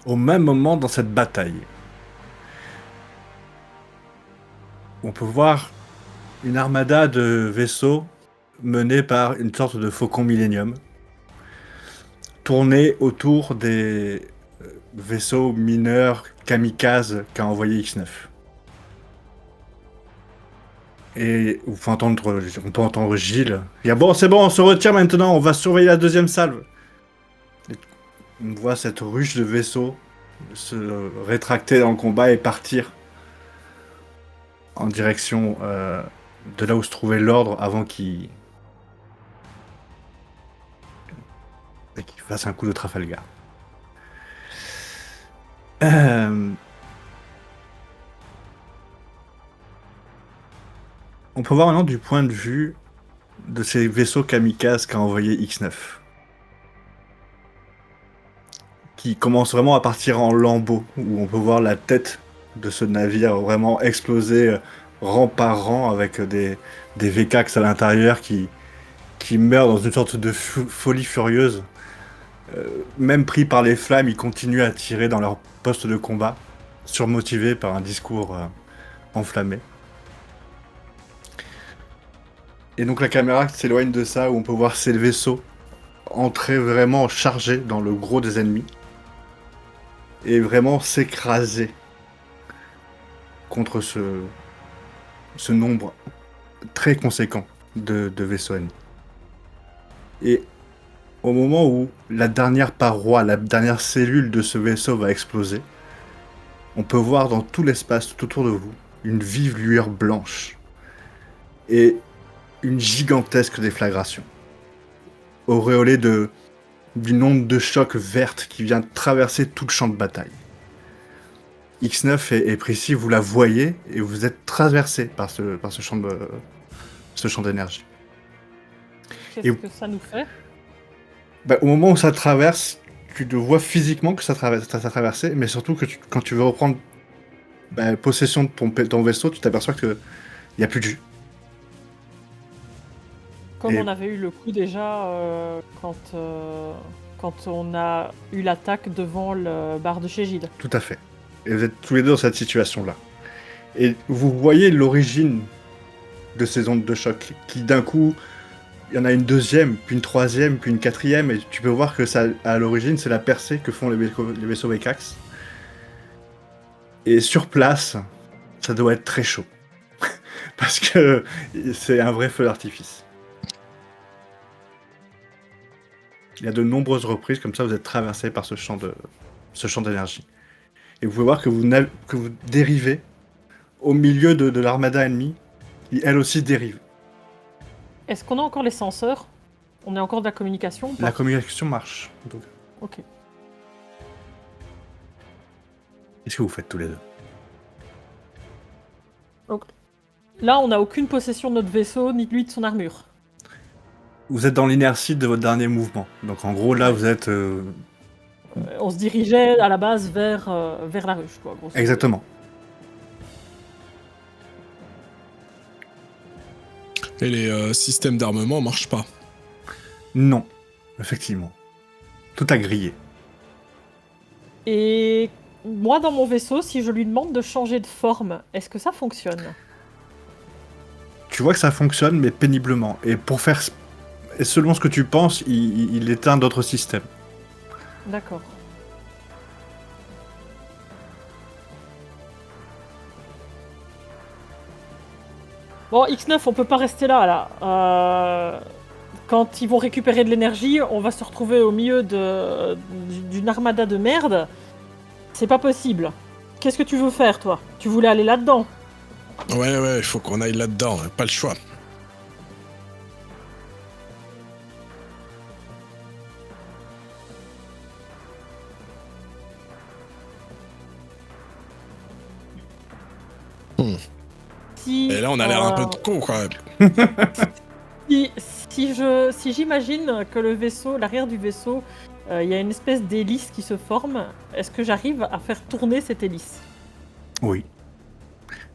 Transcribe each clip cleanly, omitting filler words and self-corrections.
Au même moment dans cette bataille, on peut voir une armada de vaisseaux menée par une sorte de faucon Millennium, tourner autour des vaisseaux mineurs kamikazes qu'a envoyé X9. Et on peut entendre Gilles. Il y a bon, c'est bon, on se retire maintenant, on va surveiller la deuxième salve. Et on voit cette ruche de vaisseaux se rétracter dans le combat et partir en direction de là où se trouvait l'ordre avant qu'il fasse un coup de Trafalgar. On peut voir maintenant du point de vue de ces vaisseaux kamikazes qu'a envoyé X9. Qui commence vraiment à partir en lambeaux, où on peut voir la tête de ce navire vraiment exploser rang par rang avec des VKX à l'intérieur qui meurent dans une sorte de folie furieuse. Même pris par les flammes, ils continuent à tirer dans leur poste de combat, surmotivés par un discours enflammé. Et donc la caméra s'éloigne de ça, où on peut voir ces vaisseaux entrer vraiment chargés dans le gros des ennemis et vraiment s'écraser contre ce nombre très conséquent de vaisseaux ennemis. Et au moment où la dernière paroi, la dernière cellule de ce vaisseau va exploser, on peut voir dans tout l'espace tout autour de vous une vive lueur blanche et une gigantesque déflagration, auréolée d'une onde de choc verte qui vient traverser tout le champ de bataille. X9 et Prissy, vous la voyez et vous êtes traversé par ce champ d'énergie. Qu'est-ce que ça nous fait ? Au moment où ça traverse, tu te vois physiquement que ça t'a traversé, mais surtout que quand tu veux reprendre possession de ton vaisseau, tu t'aperçois qu'il n'y a plus de jus. Comme on avait eu le coup déjà quand on a eu l'attaque devant le bar de chez Gilles. Tout à fait. Et vous êtes tous les deux dans cette situation-là. Et vous voyez l'origine de ces ondes de choc, qui d'un coup, il y en a une deuxième, puis une troisième, puis une quatrième, et tu peux voir que ça, à l'origine, c'est la percée que font les vaisseaux VKX. Et sur place, ça doit être très chaud. Parce que c'est un vrai feu d'artifice. Il y a de nombreuses reprises, comme ça, vous êtes traversé par ce champ d'énergie. Et vous pouvez voir que vous dérivez au milieu de l'armada ennemie, qui elle aussi dérive. Est-ce qu'on a encore les senseurs ? On a encore de la communication ? La communication marche. Donc. Ok. Qu'est-ce que vous faites tous les deux ? Donc, là, on n'a aucune possession de notre vaisseau, ni de lui de son armure. Vous êtes dans l'inertie de votre dernier mouvement. Donc en gros, là, vous êtes... on se dirigeait à la base vers la ruche, quoi. Grosso Exactement. Et les systèmes d'armement marchent pas. Non, effectivement. Tout a grillé. Et moi, dans mon vaisseau, si je lui demande de changer de forme, est-ce que ça fonctionne ? Tu vois que ça fonctionne, mais péniblement. Et pour faire... Et selon ce que tu penses, il éteint d'autres systèmes. D'accord. Bon, X9, on peut pas rester là. quand ils vont récupérer de l'énergie, on va se retrouver au milieu d'une armada de merde. C'est pas possible. Qu'est-ce que tu veux faire, toi? Tu voulais aller là-dedans? Ouais, il faut qu'on aille là-dedans, pas le choix. Si, Et là, on a l'air un peu de con, quand même. si j'imagine que le vaisseau, l'arrière du vaisseau, il y a une espèce d'hélice qui se forme, est-ce que j'arrive à faire tourner cette hélice? Oui.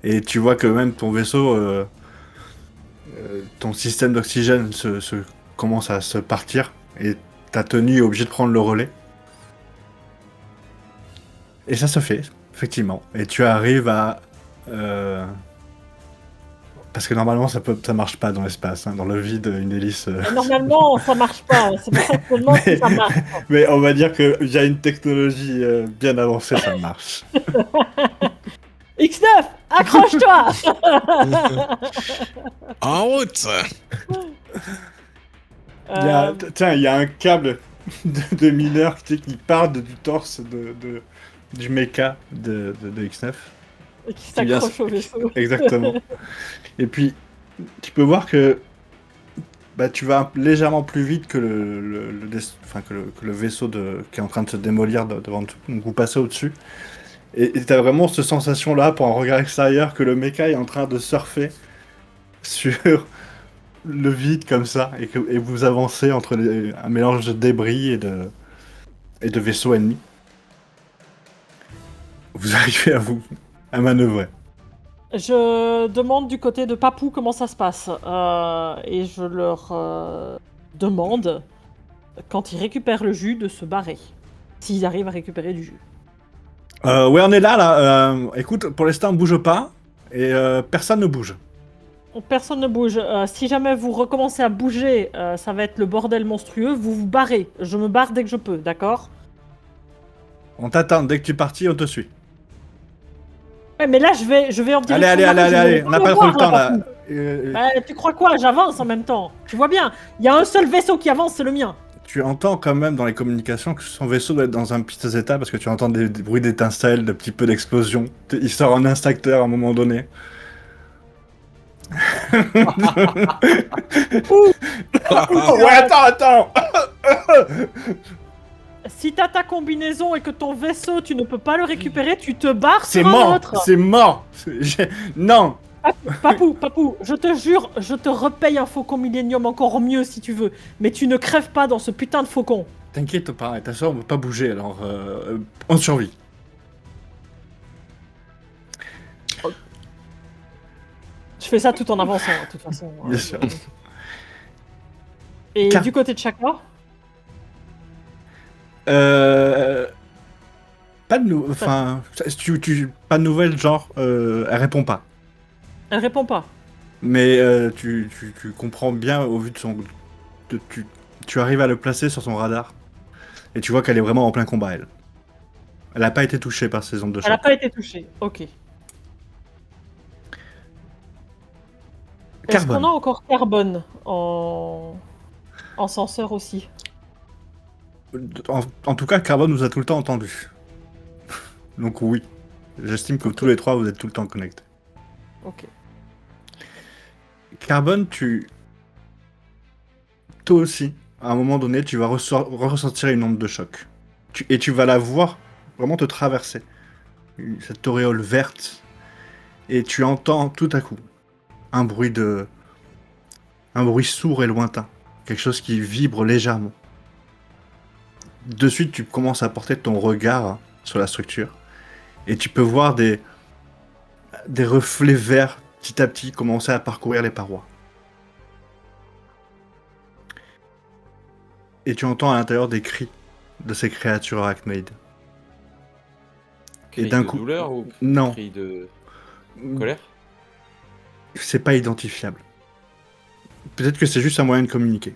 Et tu vois que même ton vaisseau, ton système d'oxygène commence à se partir et ta tenue est obligée de prendre le relais. Et ça se fait, effectivement. Et tu arrives à... Parce que normalement, ça marche pas dans l'espace, hein, dans le vide, une hélice... Normalement, ça marche pas. C'est pour ça que je me demande si ça marche. Mais on va dire que via une technologie bien avancée, ça marche. X9, accroche-toi. En route. Tiens, il y a un câble de mineur qui part du torse du mecha de X9. Qui s'accroche au vaisseau. Exactement. Et puis, tu peux voir que tu vas légèrement plus vite que que le vaisseau qui est en train de se démolir devant tout. Donc vous passez au-dessus. Et t'as vraiment cette sensation-là, pour un regard extérieur, que le mecha est en train de surfer sur le vide comme ça, et vous avancez entre un mélange de débris et de vaisseaux ennemis. Vous arrivez à manœuvrer. Je demande du côté de Papou comment ça se passe. Et je leur demande, quand ils récupèrent le jus, de se barrer. S'ils arrivent à récupérer du jus. Ouais, on est là. Écoute, pour l'instant, on bouge pas, et personne ne bouge. Personne ne bouge. Si jamais vous recommencez à bouger, ça va être le bordel monstrueux. Vous vous barrez. Je me barre dès que je peux, d'accord? On t'attend, dès que tu partis, on te suit. Ouais, mais là, je vais en direction Allez, de la route, allez, on n'a pas trop le temps là. Papou. Tu crois quoi? J'avance en même temps. Tu vois bien, il y a un seul vaisseau qui avance, c'est le mien. Tu entends quand même dans les communications que son vaisseau doit être dans un piteux état parce que tu entends des bruits d'étincelles, de petits peu d'explosions. Il sort un instincteur à un moment donné. Ouais, attends. Si t'as ta combinaison et que ton vaisseau, tu ne peux pas le récupérer, tu te barres C'est sur un mort. autre. C'est mort. Non. Papou, je te jure, je te repaye un faucon Millennium encore mieux si tu veux. Mais tu ne crèves pas dans ce putain de faucon. T'inquiète pas, ta soeur ne veut pas bouger, alors on survit. Je fais ça tout en avançant, de toute façon. Bien sûr. Et du côté de Chakra? Pas de enfin, pas de nouvelles, genre, elle répond pas. Elle répond pas. Mais tu comprends bien au vu de tu arrives à le placer sur son radar. Et tu vois qu'elle est vraiment en plein combat, elle. Elle n'a pas été touchée par ces ondes de choc. Elle a pas été touchée, ok. Est-ce qu'on a encore Carbone en senseur aussi? En tout cas, Carbone nous a tout le temps entendu. Donc oui. J'estime que tous les trois, vous êtes tout le temps connectés. Ok. Carbone, toi aussi, à un moment donné, tu vas ressentir une onde de choc. Et tu vas la voir vraiment te traverser. Cette auréole verte. Et tu entends tout à coup un bruit sourd et lointain. Quelque chose qui vibre légèrement. De suite, tu commences à porter ton regard sur la structure. Et tu peux voir des reflets verts petit à petit commencer à parcourir les parois. Et tu entends à l'intérieur des cris de ces créatures arachnoïdes. Cri Et d'un de coup, douleur ou non, cri de colère? c'est pas identifiable. Peut-être que c'est juste un moyen de communiquer.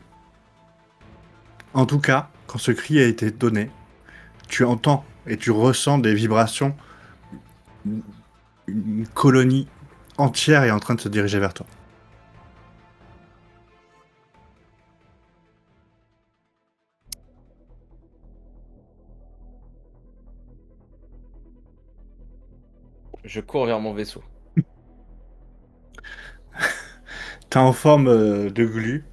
En tout cas, quand ce cri a été donné, tu entends et tu ressens des vibrations. Une colonie entière est en train de se diriger vers toi. Je cours vers mon vaisseau. T'es en forme de glu.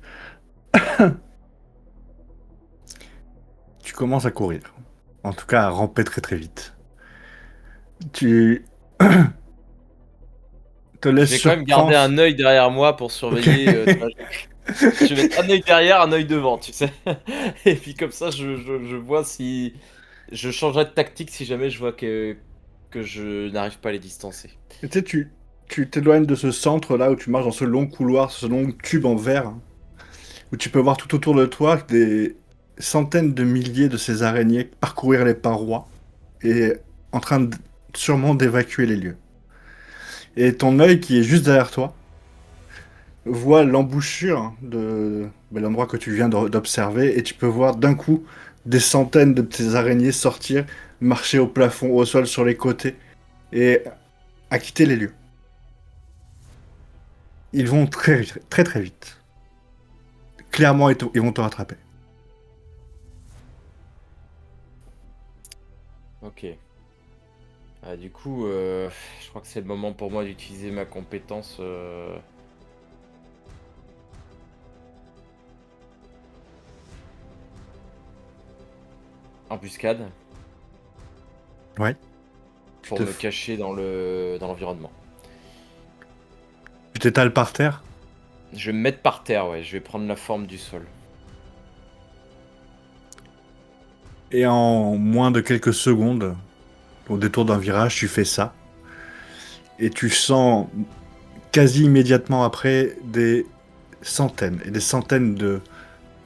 Tu commences à courir. En tout cas, à ramper très très vite. Tu te Je laisses vais quand même garder surprendre. un œil derrière moi pour Ok. surveiller. Je vais mettre un œil derrière, un œil devant, tu sais. Et puis comme ça, je vois si je changerai de tactique si jamais je vois que je n'arrive pas à les distancer. Et tu sais, tu t'éloignes de ce centre-là où tu marches dans ce long couloir, ce long tube en verre, hein, où tu peux voir tout autour de toi des centaines de milliers de ces araignées parcourir les parois et en train sûrement d'évacuer les lieux. Et ton œil qui est juste derrière toi voit l'embouchure de l'endroit que tu viens d'observer et tu peux voir d'un coup des centaines de ces araignées sortir, marcher au plafond, au sol, sur les côtés et à quitter les lieux. Ils vont très très vite. Clairement, ils vont te rattraper. Ok. Du coup, je crois que c'est le moment pour moi d'utiliser ma compétence. Embuscade Ouais. pour me cacher dans l'environnement. Tu t'étales par terre. Je vais me mettre par terre, ouais. Je vais prendre la forme du sol. Et en moins de quelques secondes, au détour d'un virage, tu fais ça. Et tu sens quasi immédiatement après des centaines et des centaines de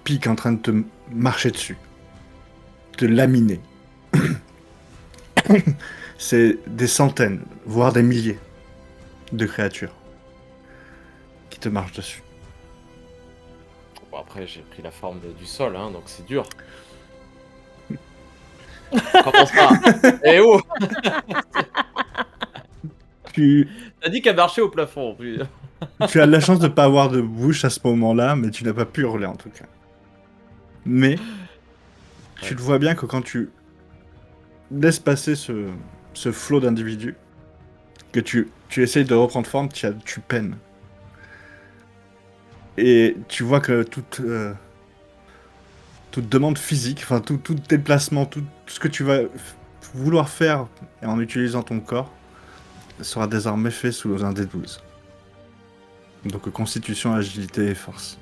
pics en train de te marcher dessus, te laminer. C'est des centaines, voire des milliers de créatures qui te marchent dessus. Bon, après, j'ai pris la forme du sol, hein, donc c'est dur. Comment ça? Eh oh! Tu, T'as dit qu'elle marchait au plafond. tu as de la chance de ne pas avoir de bouche à ce moment-là, mais tu n'as pas pu hurler en tout cas. Mais tu Ouais. le vois bien que quand tu laisses passer ce flot d'individus, que tu essayes de reprendre forme, tu peines. Et tu vois que toute demande physique, enfin tout déplacement, tout ce que tu vas vouloir faire en utilisant ton corps sera désormais fait sous un D12. Donc constitution, agilité et force.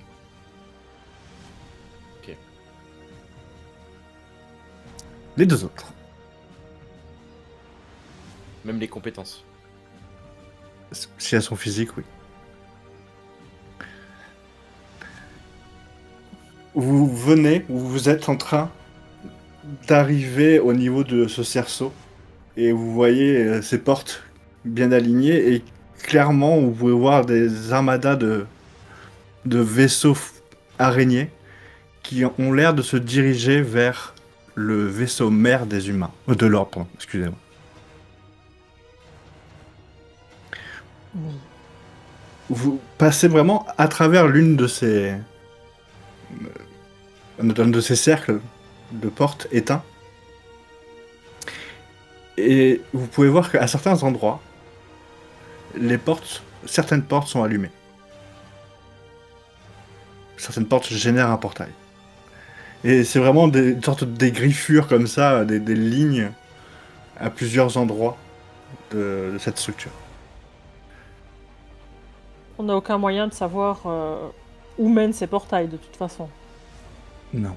Ok. Les deux autres. Même les compétences. Si elles sont physiques, oui. Vous êtes en train d'arriver au niveau de ce cerceau et vous voyez ces portes bien alignées et clairement vous pouvez voir des armadas de vaisseaux araignées qui ont l'air de se diriger vers le vaisseau mère des humains. De l'ordre, pardon, excusez-moi. Oui. Vous passez vraiment à travers l'une de ces cercles de portes éteints. Et vous pouvez voir qu'à certains endroits, certaines portes sont allumées. Certaines portes génèrent un portail. Et c'est vraiment une sorte de griffures comme ça, des lignes à plusieurs endroits de cette structure. On n'a aucun moyen de savoir où mènent ces portails de toute façon. Non.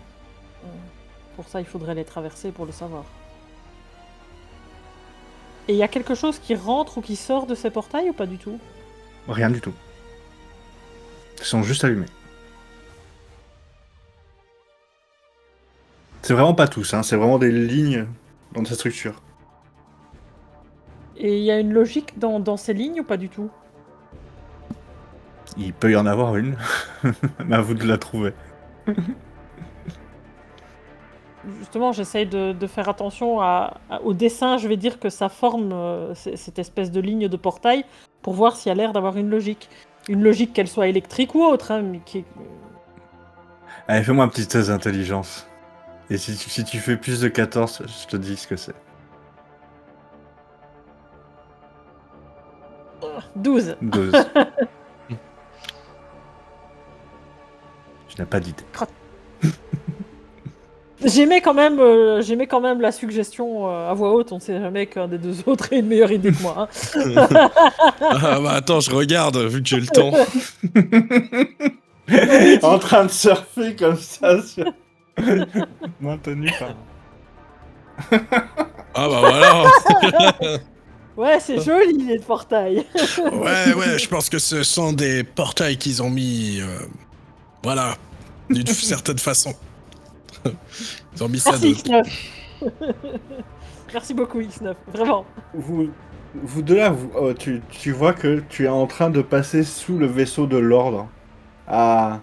Pour ça, il faudrait les traverser pour le savoir. Et il y a quelque chose qui rentre ou qui sort de ces portails ou pas du tout? Rien du tout. Ils sont juste allumés. C'est vraiment pas tous, hein, c'est vraiment des lignes dans cette structure. Et il y a une logique dans ces lignes ou pas du tout? Il peut y en avoir une, mais à vous de la trouver. Justement, j'essaye de faire attention au dessin. Je vais dire que ça forme cette espèce de ligne de portail pour voir s'il y a l'air d'avoir une logique. Une logique, qu'elle soit électrique ou autre. Hein, mais Allez, fais-moi un petit test d'intelligence. Et si tu fais plus de 14, je te dis ce que c'est. 12. 12. Je n'ai pas d'idée. J'aimais quand même la suggestion à voix haute. On sait jamais qu'un des deux autres ait une meilleure idée que moi. Ah bah attends, je regarde, vu que j'ai le temps. En train de surfer comme ça sur... maintenu par... Ah bah voilà. Ouais, c'est joli les portails. Ouais, je pense que ce sont des portails qu'ils ont mis... voilà, d'une certaine façon. Ils ont mis ça Merci de... X9. Merci beaucoup X9, vraiment. Vous deux là, tu vois que tu es en train de passer sous le vaisseau de l'ordre à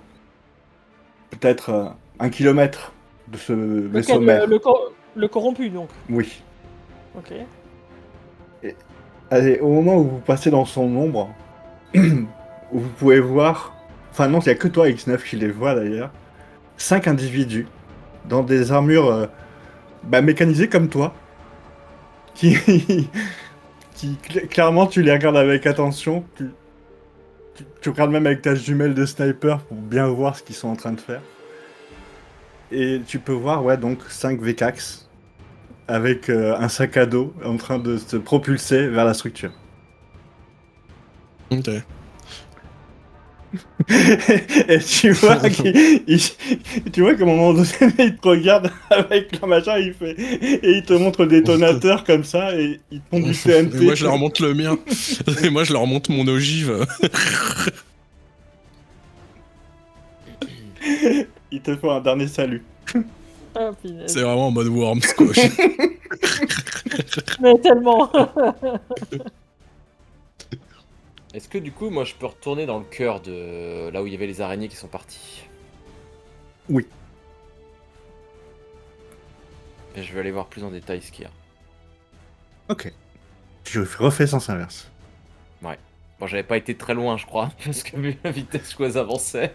peut-être 1 kilomètre de ce vaisseau Lequel, mère. le corrompu donc. Oui. Ok. Allez, au moment où vous passez dans son ombre, vous pouvez voir... Enfin non, il n'y a que toi X9 qui les voit d'ailleurs. 5 individus dans des armures mécanisées comme toi. Qui... clairement tu les regardes avec attention. Tu regardes même avec ta jumelle de sniper pour bien voir ce qu'ils sont en train de faire. Et tu peux voir, ouais, donc 5 Vcax avec un sac à dos en train de se propulser vers la structure. Ok. Et tu vois tu vois qu'à un moment donné, il te regarde avec le machin, et il te montre le détonateur comme ça, et il te montre du TNT. Et moi je leur montre le mien. Et moi je leur montre mon ogive. Il te fait un dernier salut. Ah, punaise. C'est vraiment en mode Worms quoi. Mais tellement. Est-ce que du coup, moi, je peux retourner dans le cœur de là où il y avait les araignées qui sont parties? Oui. Et je vais aller voir plus en détail ce qu'il y a. Ok. Tu refais sens inverse. Bon, j'avais pas été très loin, je crois, parce que vu la vitesse où elles avançaient.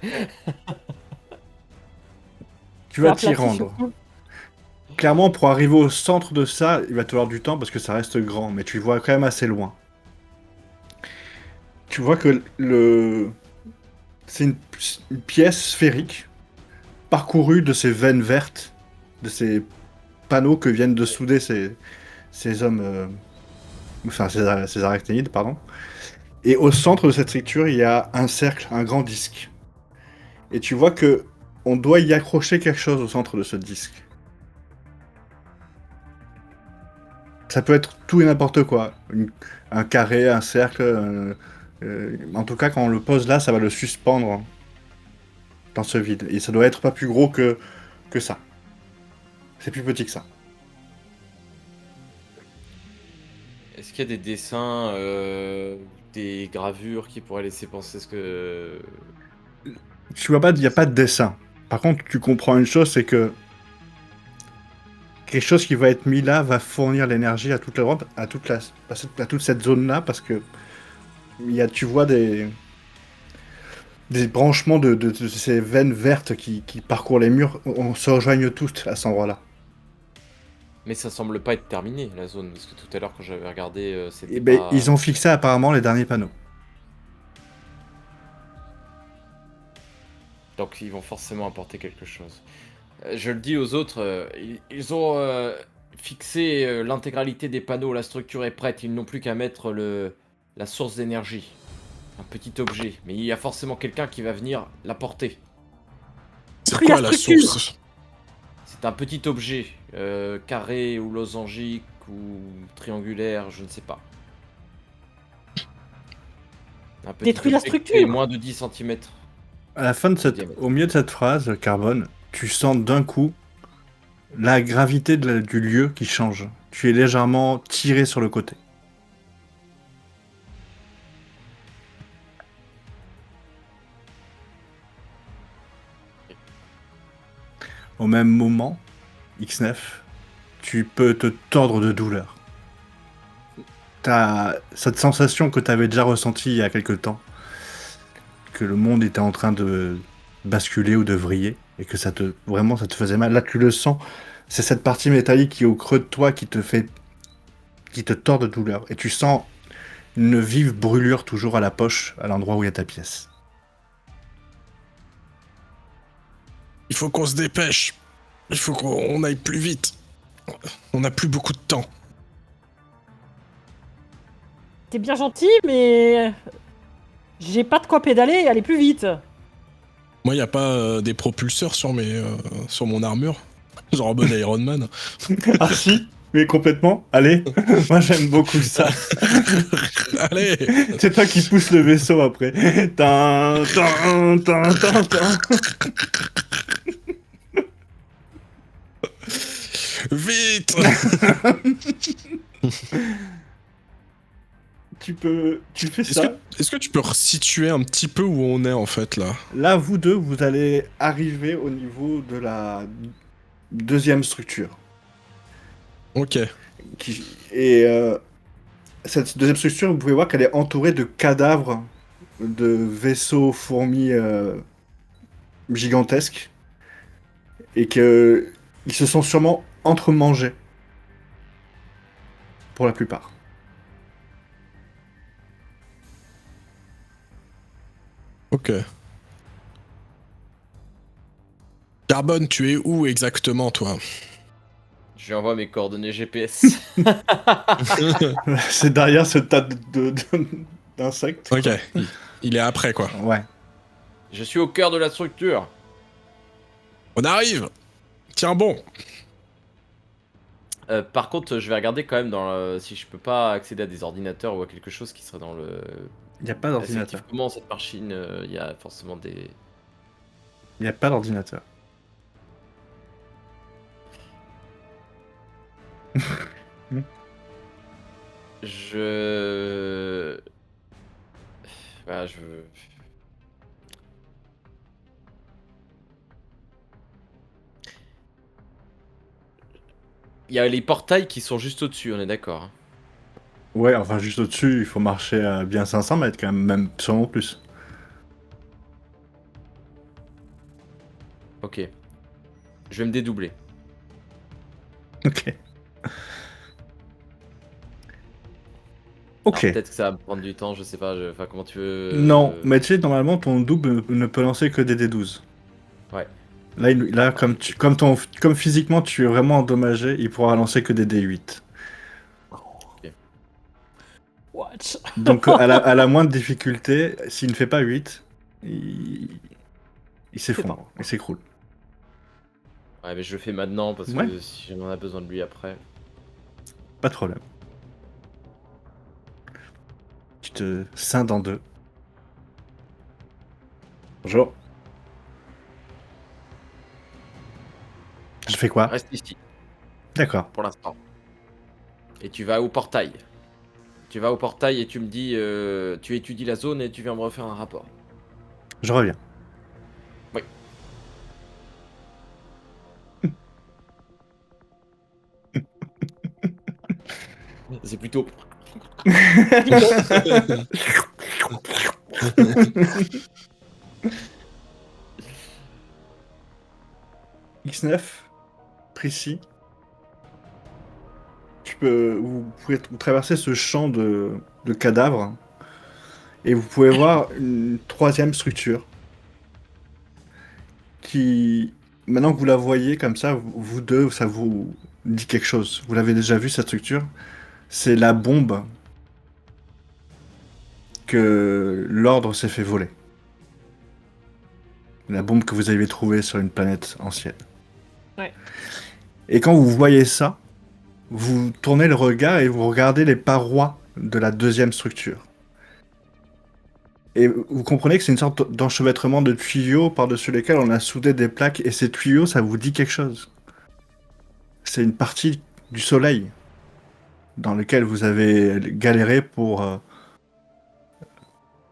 Tu vas C'est t'y aplati rendre. surtout. Clairement, pour arriver au centre de ça, il va te falloir du temps parce que ça reste grand, mais tu le vois quand même assez loin. Tu vois que c'est une pièce sphérique parcourue de ces veines vertes, de ces panneaux que viennent de souder ces hommes, enfin ces arachnéides, pardon. Et au centre de cette structure, il y a un cercle, un grand disque. Et tu vois que on doit y accrocher quelque chose au centre de ce disque. Ça peut être tout et n'importe quoi. Un carré, un cercle. En tout cas, quand on le pose là, ça va le suspendre dans ce vide. Et ça doit être pas plus gros que ça. C'est plus petit que ça. Est-ce qu'il y a des dessins, des gravures qui pourraient laisser penser ce que... Tu vois pas, il n'y a pas de dessin. Par contre, tu comprends une chose, c'est que quelque chose qui va être mis là va fournir l'énergie à toute l'Europe, à toute cette zone-là, parce que tu vois des branchements de ces veines vertes qui parcourent les murs. On se rejoignent tous à cet endroit-là. Mais ça semble pas être terminé, la zone, parce que tout à l'heure, quand j'avais regardé, c'était Et ben, pas... ils ont fixé apparemment les derniers panneaux. Donc ils vont forcément apporter quelque chose. Je le dis aux autres, ils ont fixé l'intégralité des panneaux, la structure est prête, ils n'ont plus qu'à mettre la source d'énergie. Un petit objet, mais il y a forcément quelqu'un qui va venir l'apporter. C'est Pris quoi la la structure. source? C'est un petit objet, carré ou losangique ou triangulaire, je ne sais pas. Un petit Détruis la objet qui structure. fait moins de 10 cm. À la fin de Diamètre. au milieu de cette phrase, Carbone, tu sens d'un coup la gravité du lieu qui change. Tu es légèrement tiré sur le côté. Au même moment, X9, tu peux te tordre de douleur. T'as cette sensation que tu avais déjà ressentie il y a quelque temps, que le monde était en train de basculer ou de vriller, et que vraiment ça te faisait mal. Là, tu le sens. C'est cette partie métallique qui est au creux de toi qui te tord de douleur. Et tu sens une vive brûlure toujours à la poche, à l'endroit où il y a ta pièce. Il faut qu'on se dépêche. Il faut qu'on aille plus vite. On n'a plus beaucoup de temps. T'es bien gentil, mais j'ai pas de quoi pédaler et aller plus vite. Moi, y a pas des propulseurs sur sur mon armure, genre en mode Iron Man. Ah si, mais complètement. Allez, moi j'aime beaucoup ça. Allez, C'est toi qui pousse le vaisseau après. Tin, tin, tin, tin, tin. vite. Tu fais Est-ce ça. que, est-ce que tu peux resituer un petit peu où on est en fait là? Là, vous deux, vous allez arriver au niveau de la deuxième structure. Ok. Et cette deuxième structure, vous pouvez voir qu'elle est entourée de cadavres de vaisseaux fourmis gigantesques et que ils se sont sûrement entremangés pour la plupart. Ok. Carbone, tu es où exactement toi? Je lui envoie mes coordonnées GPS. C'est derrière ce tas d'insectes. Ok. Il est après quoi. Ouais. Je suis au cœur de la structure. On arrive. Tiens bon. Par contre, je vais regarder quand même si je peux pas accéder à des ordinateurs ou à quelque chose qui serait dans le. Il n'y a pas Elle d'ordinateur. s'active comment cette machine? Il y a forcément des. Il n'y a pas d'ordinateur. Je. Voilà, je. Il y a les portails qui sont juste au-dessus, on est d'accord, hein. Ouais, enfin juste au-dessus, il faut marcher à bien 500 mètres quand même sûrement plus. Ok. Je vais me dédoubler. Ok. Alors, Ok. peut-être que ça va me prendre du temps, je sais pas. Enfin, comment tu veux. Non, mais tu sais, normalement, ton double ne peut lancer que des D12. Ouais. Là comme physiquement, tu es vraiment endommagé, il pourra lancer que des D8. Watch. Donc, à la moindre difficulté, s'il ne fait pas 8, il s'effondre, il s'écroule. Ouais, mais je le fais maintenant parce Ouais. que si on a besoin de lui après. Pas de problème. Tu te scindes en deux. Bonjour. Je fais quoi? Reste ici D'accord. pour l'instant. Et tu vas au portail. Tu vas au portail et tu me dis. Tu étudies la zone et tu viens me refaire un rapport. Je reviens. Oui. C'est plutôt. X9, Prissy. Vous pouvez traverser ce champ de cadavres et vous pouvez voir une troisième structure qui, maintenant que vous la voyez comme ça, vous deux, ça vous dit quelque chose. Vous l'avez déjà vu cette structure? C'est la bombe que l'ordre s'est fait voler. La bombe que vous avez trouvée sur une planète ancienne. Ouais. Et quand vous voyez ça, vous tournez le regard et vous regardez les parois de la deuxième structure. Et vous comprenez que c'est une sorte d'enchevêtrement de tuyaux par-dessus lesquels on a soudé des plaques, et ces tuyaux, ça vous dit quelque chose. C'est une partie du soleil dans lequel vous avez galéré pour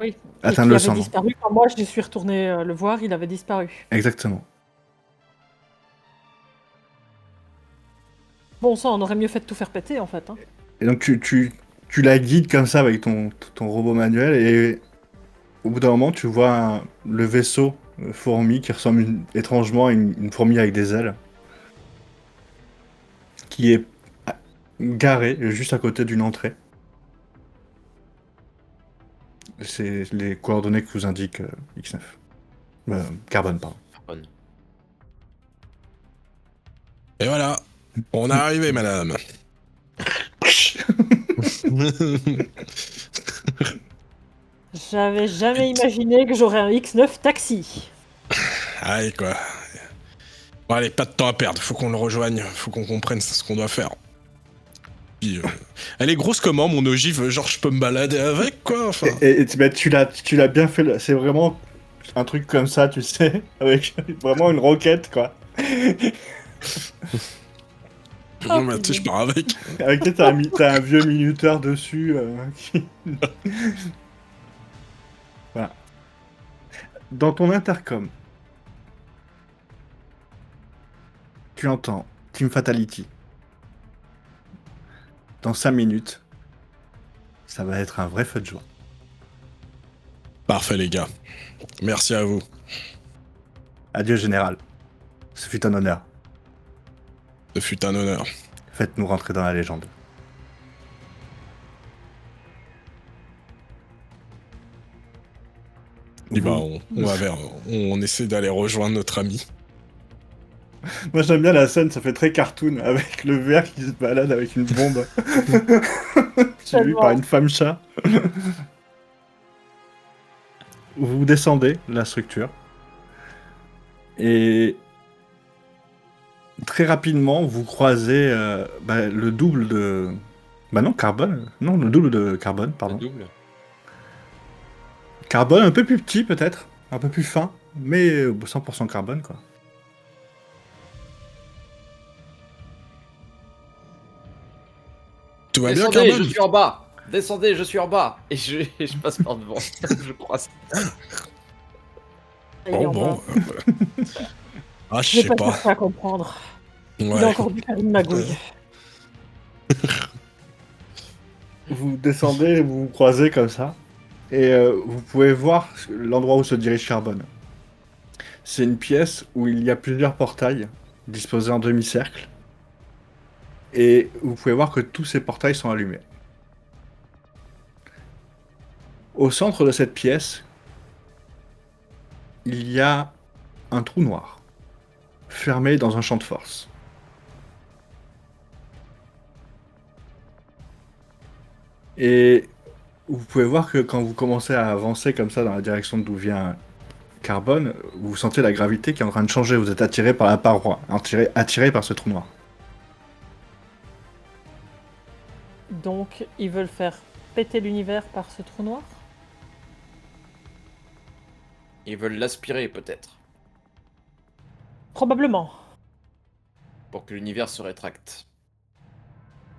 Oui. Et atteindre qui le avait centre. disparu quand moi je suis retourné le voir, il avait disparu. Exactement. Bon, ça, on aurait mieux fait de tout faire péter en fait. Hein. Et donc tu la guides comme ça avec ton robot manuel, et au bout d'un moment, tu vois le vaisseau fourmi qui ressemble étrangement à une fourmi avec des ailes, qui est garé juste à côté d'une entrée. C'est les coordonnées que vous indique X9. Carbone, pardon. Bonne. Et voilà, on est arrivé, madame. J'avais jamais imaginé que j'aurais un X9 taxi. Allez, quoi. Bon, allez, pas de temps à perdre. Faut qu'on le rejoigne. Faut qu'on comprenne ce qu'on doit faire. Puis, elle est grosse comment, mon ogive? Genre, je peux me balader avec, quoi? Enfin... Tu l'as bien fait. C'est vraiment un truc comme ça, tu sais, avec vraiment une roquette, quoi. Non, mais tu sais, je pars avec. Avec t'as un vieux minuteur dessus. Voilà. Dans ton intercom, tu entends Team Fatality. Dans 5 minutes, ça va être un vrai feu de joie. Parfait, les gars. Merci à vous. Adieu, général. Ce fut un honneur. Ce fut un honneur. Faites-nous rentrer dans la légende. Et bah, on essaie d'aller rejoindre notre ami. Moi j'aime bien la scène, ça fait très cartoon, avec le verre qui se balade avec une bombe. Suivi par une femme chat. Vous descendez la structure. Et très rapidement, vous croisez le double de... Bah non, Carbone. Non, le double de Carbone, pardon. Le double. Carbone un peu plus petit peut-être, un peu plus fin, mais 100% Carbone quoi. Tout va bien, Descendez, Carbone? je suis en bas. Descendez, je suis en bas. Et je passe par devant. Je croise. Bon. Ah, je Je sais vais pas. pas comprendre. Il a Ouais. encore dû faire une magouille. Vous descendez, vous vous croisez comme ça, et vous pouvez voir l'endroit où se dirige Carbone. C'est une pièce où il y a plusieurs portails disposés en demi-cercle, et vous pouvez voir que tous ces portails sont allumés. Au centre de cette pièce, il y a un trou noir, fermé dans un champ de force. Et vous pouvez voir que quand vous commencez à avancer comme ça dans la direction d'où vient Carbone, vous sentez la gravité qui est en train de changer. Vous êtes attiré par la paroi, attiré par ce trou noir. Donc, ils veulent faire péter l'univers par ce trou noir? Ils veulent l'aspirer peut-être. Probablement. Pour que l'univers se rétracte.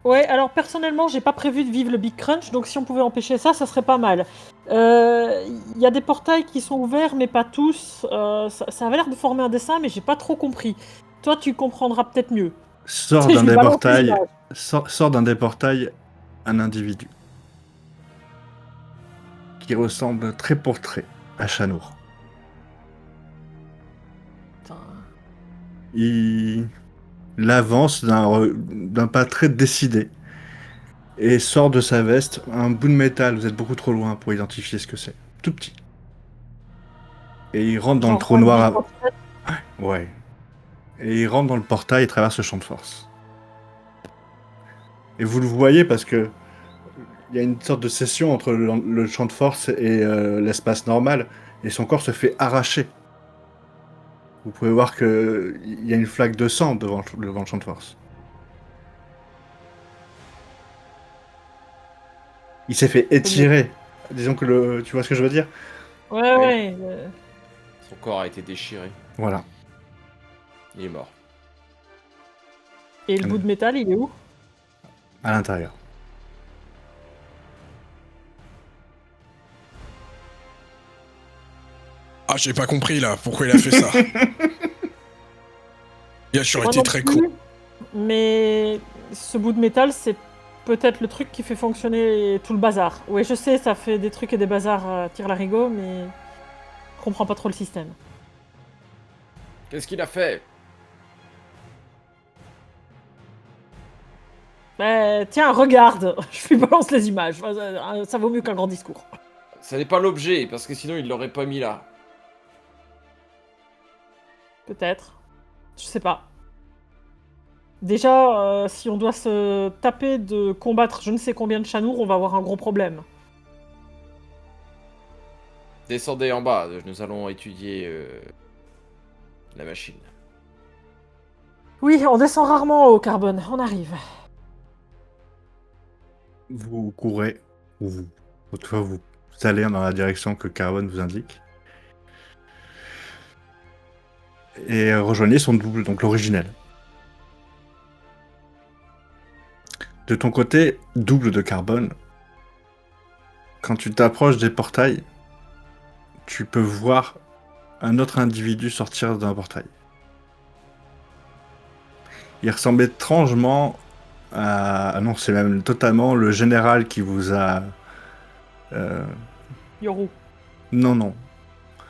Ouais, alors personnellement, j'ai pas prévu de vivre le Big Crunch, donc si on pouvait empêcher ça, ça serait pas mal. Il y a des portails qui sont ouverts, mais pas tous. Ça avait l'air de former un dessin, mais j'ai pas trop compris. Toi, tu comprendras peut-être mieux. Sort Je d'un lui des balance portails, les images. sort d'un des portails un individu qui ressemble trait pour trait à Chanour. Putain. Il avance d'un pas très décidé et sort de sa veste un bout de métal. Vous êtes beaucoup trop loin pour identifier ce que c'est. Tout petit. Et il rentre dans le Genre trou un noir. Big Crunch. Ouais. Et il rentre dans le portail et traverse le champ de force. Et vous le voyez parce que il y a une sorte de session entre le champ de force et l'espace normal, et son corps se fait arracher. Vous pouvez voir qu'il y a une flaque de sang devant le champ de force. Il s'est fait étirer. Disons que tu vois ce que je veux dire? Ouais, Oui. ouais. Son corps a été déchiré. Voilà. Il est mort. Et le bout de métal, il est où? À l'intérieur. Ah, j'ai pas compris là, pourquoi il a fait ça. Il a toujours Moi été non très plus, con. Mais ce bout de métal, c'est peut-être le truc qui fait fonctionner tout le bazar. Ouais, je sais, ça fait des trucs et des bazars tire larigot, mais je comprends pas trop le système. Qu'est-ce qu'il a fait? Tiens, regarde, je lui balance les images. Ça vaut mieux qu'un grand discours. Ça n'est pas l'objet, parce que sinon il l'aurait pas mis là. Peut-être. Je sais pas. Déjà, si on doit se taper de combattre je ne sais combien de chanours, on va avoir un gros problème. Descendez en bas, nous allons étudier la machine. Oui, on descend rarement au carbone, on arrive. Vous courez, ou vous, toutefois vous allez dans la direction que Carbone vous indique. Et rejoignez son double, donc l'originel. De ton côté, double de Carbone, quand tu t'approches des portails, tu peux voir un autre individu sortir d'un portail. Il ressemble étrangement à... Ah non, c'est même totalement le général qui vous a... Yoru. Non, non.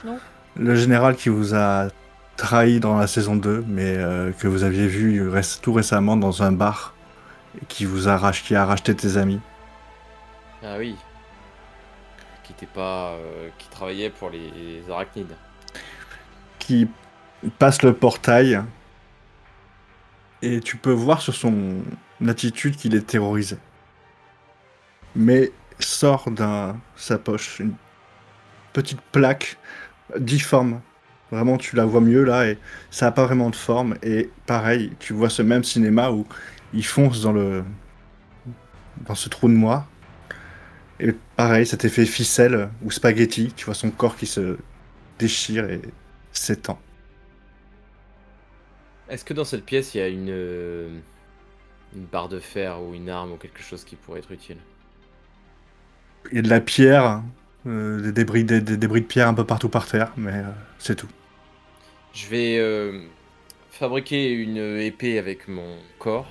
Non. Le général qui vous a trahi dans la saison 2, mais que vous aviez vu tout récemment dans un bar, et qui a racheté tes amis. Ah oui. Qui était pas... qui travaillait pour les arachnides. Qui passe le portail, et tu peux voir sur son attitude qu'il est terrorisé. Mais sort sa poche une petite plaque difforme. Vraiment, tu la vois mieux là, et ça n'a pas vraiment de forme. Et pareil, tu vois ce même cinéma où il fonce dans ce trou de noir. Et pareil, cet effet ficelle ou spaghetti, tu vois son corps qui se déchire et s'étend. Est-ce que dans cette pièce, il y a une barre de fer ou une arme ou quelque chose qui pourrait être utile? Il y a de la pierre, des débris de pierre un peu partout par terre, mais c'est tout. Je vais fabriquer une épée avec mon corps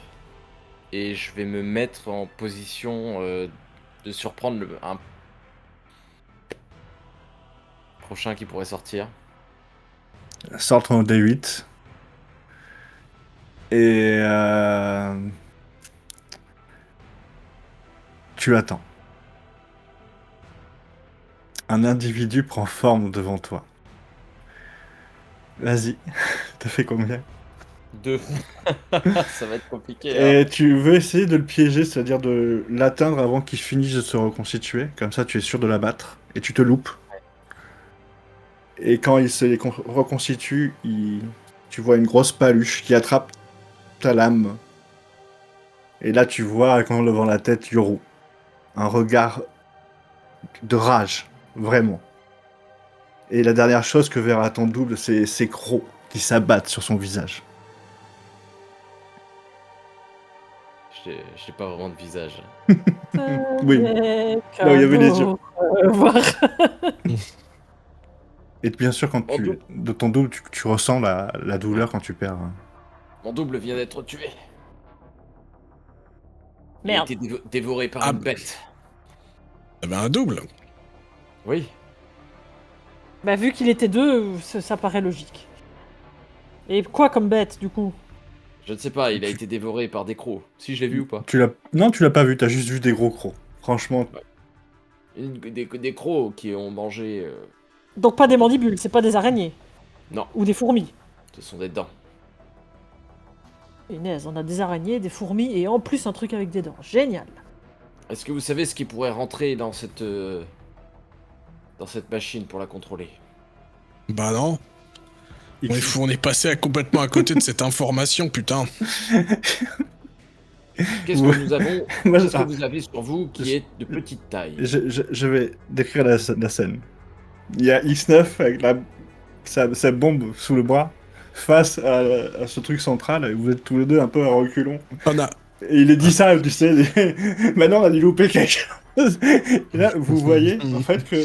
et je vais me mettre en position de surprendre un prochain qui pourrait sortir. Sort ton D8. Et tu attends. Un individu prend forme devant toi. Vas-y, t'as fait combien? 2. Ça va être compliqué. Hein. Et tu veux essayer de le piéger, c'est-à-dire de l'atteindre avant qu'il finisse de se reconstituer. Comme ça, tu es sûr de l'abattre. Et tu te loupes. Et quand il se reconstitue, tu vois une grosse paluche qui attrape ta lame. Et là, tu vois, quand levant la tête, Yoru. Un regard de rage, vraiment. Et la dernière chose que verra ton double, c'est ses crocs qui s'abattent sur son visage. J'ai pas vraiment de visage. Oui. Non, il y avait les yeux. Voir. Et bien sûr, quand de ton double, tu ressens la douleur quand tu perds. Mon double vient d'être tué. Merde. Il a été dévoré par une bête. T'avais un double. Oui. Bah vu qu'il était deux, ça paraît logique. Et quoi comme bête, du coup? Je ne sais pas, il a été dévoré par des crocs. Si je l'ai vu ou pas? Non, tu l'as pas vu, t'as juste vu des gros crocs. Franchement. Des crocs qui ont mangé... Donc pas des mandibules, c'est pas des araignées? Non. Ou des fourmis? Ce sont des dents. Punaise, on a des araignées, des fourmis et en plus un truc avec des dents. Génial. Est-ce que vous savez ce qui pourrait rentrer dans cette machine pour la contrôler? Bah non. On est passé complètement à côté de cette information, putain. Qu'est-ce que nous avons? Moi, Qu'est-ce que vous avez sur vous qui est de petite taille? Je vais décrire la scène. Il y a X9 avec sa bombe sous le bras face à ce truc central et vous êtes tous les deux un peu à reculons. Et il est dit ça, tu sais, maintenant on a dû louper quelque chose. Et là, vous voyez en fait que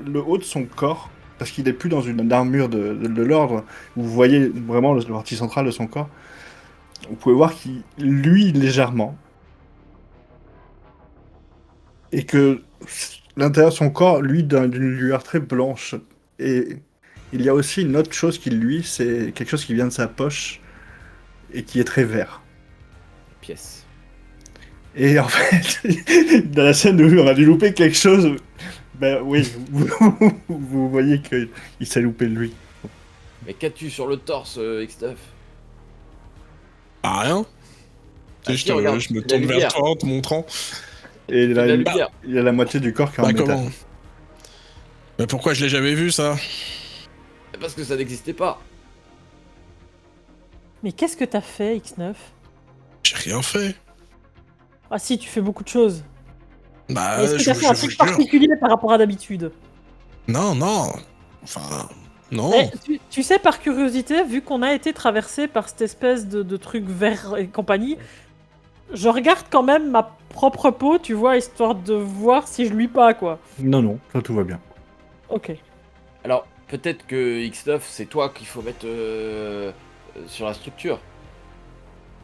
le haut de son corps, parce qu'il n'est plus dans une armure de l'ordre, vous voyez vraiment la partie centrale de son corps, vous pouvez voir qu'il luit légèrement. Et que l'intérieur de son corps luit d'une lueur très blanche. Et il y a aussi une autre chose qui luit, c'est quelque chose qui vient de sa poche et qui est très vert. Pièce. Et en fait, dans la scène où on a dû louper quelque chose, Ben oui, vous voyez qu'il s'est loupé de lui. Mais qu'as-tu sur le torse, X9? Ah, rien. Ah Tu sais, si, regarde, je me c'est de la tourne vers lumière. toi en te montrant. Et C'est de la lumière. il a la moitié du corps qui est en Bah, métal. comment? Mais pourquoi je l'ai jamais vu, ça? Parce que ça n'existait pas. Mais qu'est-ce que t'as fait, X9? J'ai rien fait. Ah si, tu fais beaucoup de choses. Bah, Mais est-ce que je t'as fait un vous truc jure. particulier par rapport à d'habitude? Non, non. Enfin, non. Tu sais, par curiosité, vu qu'on a été traversé par cette espèce de truc vert et compagnie, je regarde quand même ma propre peau, tu vois, histoire de voir si je lui pas, quoi. Non, non, ça tout va bien. Ok. Alors, peut-être que X9, c'est toi qu'il faut mettre sur la structure.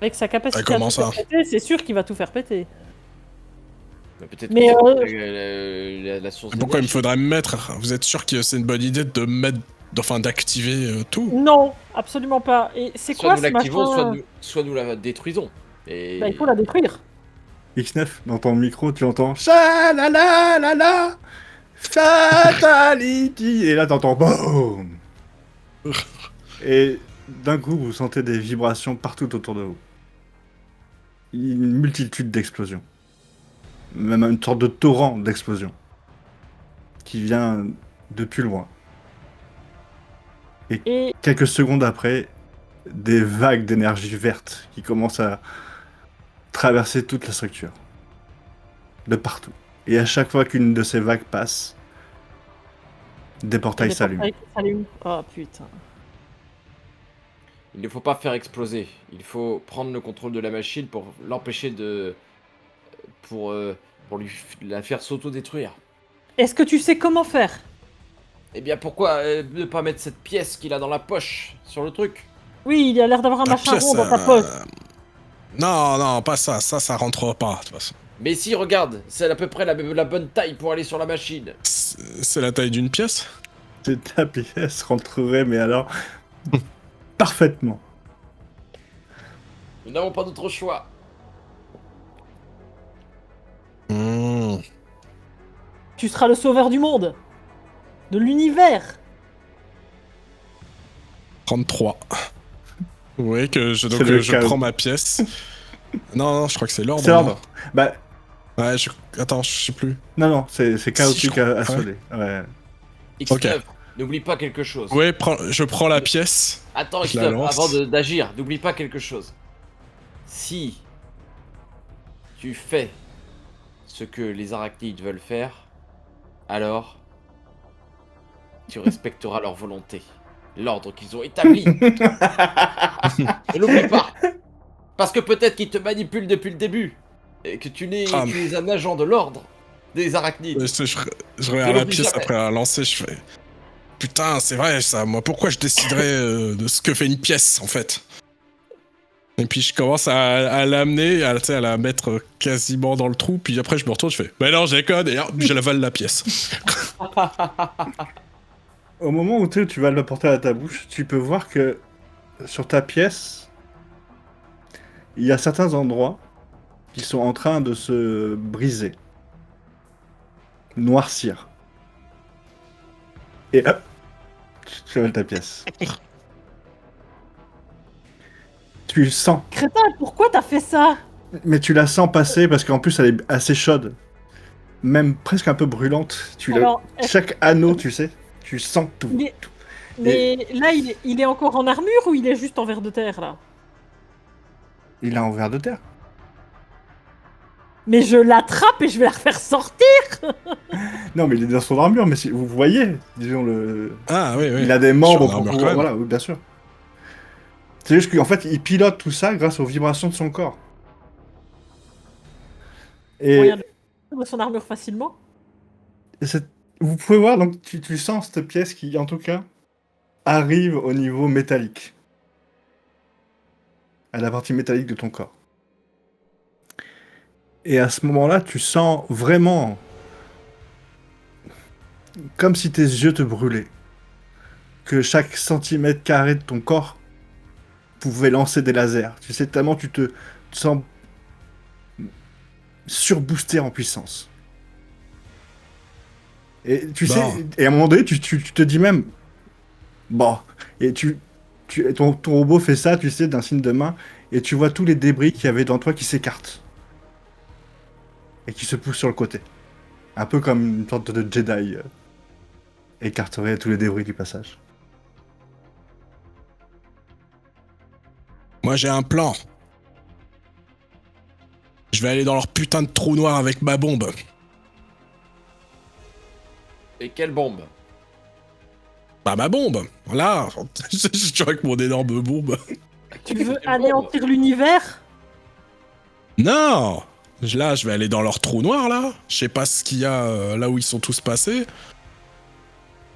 Avec sa capacité comment à tout ça faire péter, c'est sûr qu'il va tout faire péter. Mais peut-être Mais, que c'est la source Pourquoi il me d'énergie. faudrait me mettre? Vous êtes sûr que c'est une bonne idée de mettre. Enfin, d'activer tout? Non, absolument pas. Et c'est Soit quoi nous ce l'activons, machin soit nous la détruisons. Et... Bah, il faut la détruire. X9, dans ton micro, tu entends Cha la la la la Fatality. Et là, t'entends BOOM. Et d'un coup, vous sentez des vibrations partout autour de vous. Une multitude d'explosions. Même une sorte de torrent d'explosions. Qui vient de plus loin. Et Quelques secondes après, des vagues d'énergie verte qui commencent à traverser toute la structure. De partout. Et à chaque fois qu'une de ces vagues passe, des portails les s'allument. portails qui s'allument. Oh putain. Il ne faut pas faire exploser. Il faut prendre le contrôle de la machine pour l'empêcher de... Pour la faire s'auto-détruire. Est-ce que tu sais comment faire? Eh bien, pourquoi ne pas mettre cette pièce qu'il a dans la poche sur le truc? Oui, il a l'air d'avoir un La machin pièce, rond dans ta poche. Non, non, pas ça. Ça rentre pas, de toute façon. Mais si, regarde, c'est à peu près la bonne taille pour aller sur la machine. C'est la taille d'une pièce? Ta pièce rentrerait, mais alors parfaitement. Nous n'avons pas d'autre choix. Hmm. Tu seras le sauveur du monde. De l'univers. 33. Vous voyez que C'est le je chaos. prends ma pièce. Non, je crois que c'est l'ordre. C'est non l'ordre. Bah, Ouais, attends, je sais plus. non, c'est chaotique crois. à Soleil. Ouais. X9, n'oublie pas quelque chose. Ouais, je prends la pièce. Attends, Je la X9, lance. avant d'agir, n'oublie pas quelque chose. Si tu fais ce que les arachnides veulent faire, alors tu respecteras leur volonté, l'ordre qu'ils ont établi. Ne l'oublie pas, parce que peut-être qu'ils te manipulent depuis le début et que tu es Ah, un agent de l'ordre des arachnides. Je regarde la l'oublie pièce jamais. après la lancer, je fais. Putain, c'est vrai ça. Moi, pourquoi je déciderais de ce que fait une pièce en fait? Et puis je commence à l'amener, tu sais, à la mettre quasiment dans le trou, puis après je me retourne, je fais bah non, j'ai code, et hop, je l'avale la pièce. Au moment où tu vas le porter à ta bouche, tu peux voir que sur ta pièce, il y a certains endroits qui sont en train de se briser, noircir. Et hop, tu avales ta pièce. Tu le sens, Crétin, pourquoi t'as fait ça? mais tu la sens passer parce qu'en plus elle est assez chaude, même presque un peu brûlante. Alors, Chaque anneau, tu sais, tu sens tout. il est- Mais là, il est encore en armure ou il est juste en verre de terre, là? Il est en verre de terre. Mais je l'attrape et je vais la refaire sortir. Non, mais il est dans son armure, mais vous voyez, disons le. Ah oui, oui. Il a des membres Sur pour l'armure, pouvoir. quand même. Voilà, oui, bien sûr. C'est juste qu'en fait, il pilote tout ça grâce aux vibrations de son corps. Et, Moyen de son armure facilement. vous pouvez voir, donc tu sens cette pièce qui, en tout cas, arrive au niveau métallique. À la partie métallique de ton corps. Et à ce moment-là, tu sens vraiment comme si tes yeux te brûlaient. Que chaque centimètre carré de ton corps pouvait lancer des lasers. Tu sais, tellement tu te sens surboosté en puissance. Et tu sais, Bon. et à un moment donné, tu te dis même, bon, et ton robot fait ça, tu sais, d'un signe de main, et tu vois tous les débris qu'il y avait dans toi qui s'écartent et qui se poussent sur le côté. Un peu comme une sorte de Jedi écarterait tous les débris du passage. Moi, j'ai un plan. Je vais aller dans leur putain de trou noir avec ma bombe. Et quelle bombe? Bah, ma bombe. Là, je suis avec mon énorme bombe. Tu veux Quelle anéantir l'univers? Non. Là, je vais aller dans leur trou noir, là. Je sais pas ce qu'il y a là où ils sont tous passés.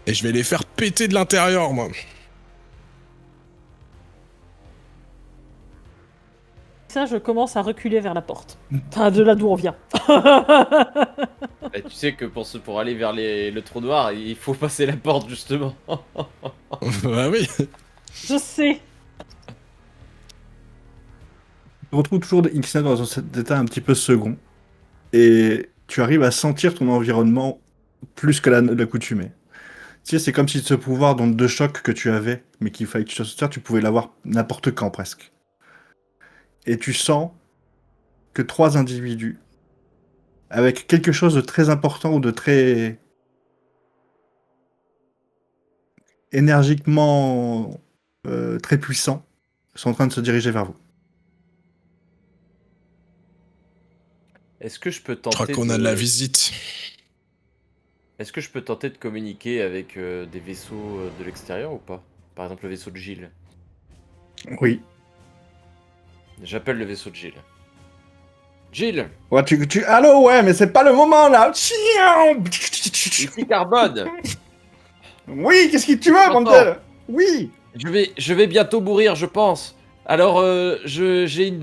Et je vais les faire péter de l'intérieur, moi. Ça, je commence à reculer vers la porte. Enfin, de là d'où on vient. Bah, tu sais que pour aller vers le trou noir, il faut passer la porte justement. Bah oui. Je sais. Tu retrouves toujours X9 dans cet état un petit peu second, et tu arrives à sentir ton environnement plus que l'accoutumée. Tu sais, c'est comme si ce pouvoir d'onde de choc que tu avais, mais qu'il fallait que tu te tu pouvais l'avoir n'importe quand presque. Et tu sens que trois individus, avec quelque chose de très important ou de très énergiquement très puissant, sont en train de se diriger vers vous. Est-ce que je peux Je crois tenter qu'on a de la de... visite. Est-ce que je peux tenter de communiquer avec des vaisseaux de l'extérieur ou pas? Par exemple le vaisseau de Gilles. Oui. J'appelle le vaisseau de Gilles. Gilles! Ouais, Allô, ouais, mais c'est pas le moment là. Ici Carbone! Oui, qu'est-ce que tu veux, J'entends. bordel? Oui. Je vais bientôt mourir, je pense. Alors, j'ai une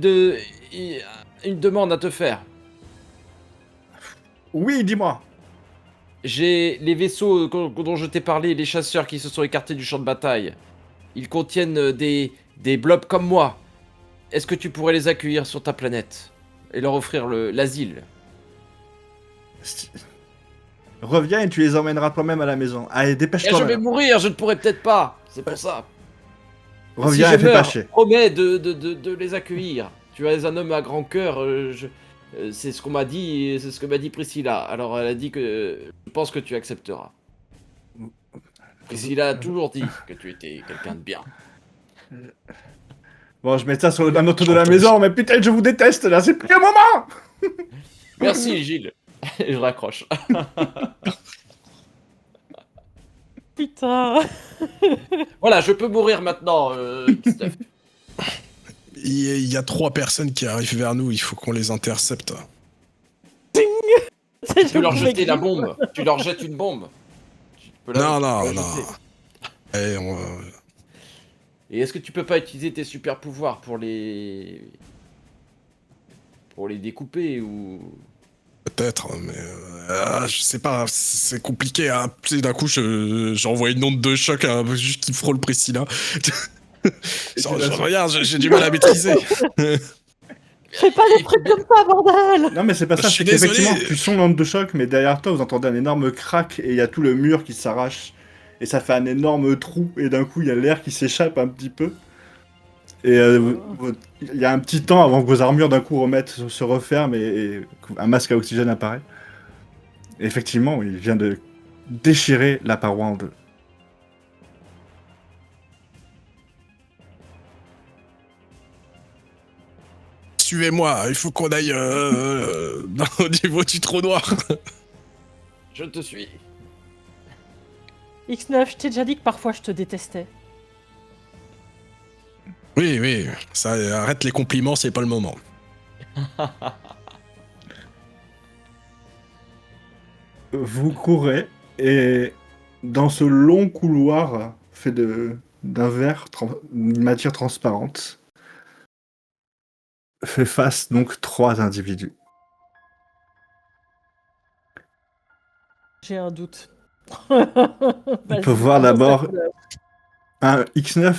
demande à te faire. Oui, dis-moi. J'ai les vaisseaux dont je t'ai parlé, les chasseurs qui se sont écartés du champ de bataille. Ils contiennent des blobs comme moi. Est-ce que tu pourrais les accueillir sur ta planète et leur offrir l'asile? Reviens et tu les emmèneras toi-même à la maison. Allez, Eh, dépêche-toi je vais maintenant. mourir, je ne pourrais peut-être pas. C'est pour ça. Et si Reviens je et fais pas meurs, chier. promets de les accueillir. Tu es un homme à grand cœur. C'est ce qu'on m'a dit, et c'est ce que m'a dit Priscilla. Alors elle a dit que je pense que tu accepteras. Priscilla a toujours dit que tu étais quelqu'un de bien. Bon, je mets ça sur la note de la J'entends maison, mais putain, je vous déteste là, c'est plus le moment. Merci Gilles. Et je raccroche. Putain. Voilà, je peux mourir maintenant, X9. Il y a 3 personnes qui arrivent vers nous, il faut qu'on les intercepte. C'est Tu peux leur le jeter la grip. bombe. Tu leur jettes une bombe. Tu peux Non, tu non, peux la non. jeter. Eh, Et est-ce que tu peux pas utiliser tes super pouvoirs pour les découper ou... peut-être, mais je sais pas, c'est compliqué. Hein. Tu sais, d'un coup, j'envoie une onde de choc juste qui frôle Priscilla. Regarde, j'ai du mal à maîtriser. Fais pas des trucs comme ça, bordel. Non, mais c'est pas Je ça, suis c'est qu'effectivement, désolé. tu sens l'onde de choc, mais derrière toi, vous entendez un énorme crack et il y a tout le mur qui s'arrache. Et ça fait un énorme trou, et d'un coup, il y a l'air qui s'échappe un petit peu. Et il y a un petit temps avant que vos armures d'un coup se referment et un masque à oxygène apparaît. Et effectivement, il vient de déchirer la paroi en deux. Suivez-moi, il faut qu'on aille au niveau du trou noir. Je te suis. X9, je t'ai déjà dit que parfois je te détestais. Oui, oui, ça, arrête les compliments, c'est pas le moment. Vous courez et dans ce long couloir fait d'un verre, une matière transparente, fait face donc 3 individus. J'ai un doute. On peut voir d'abord un X9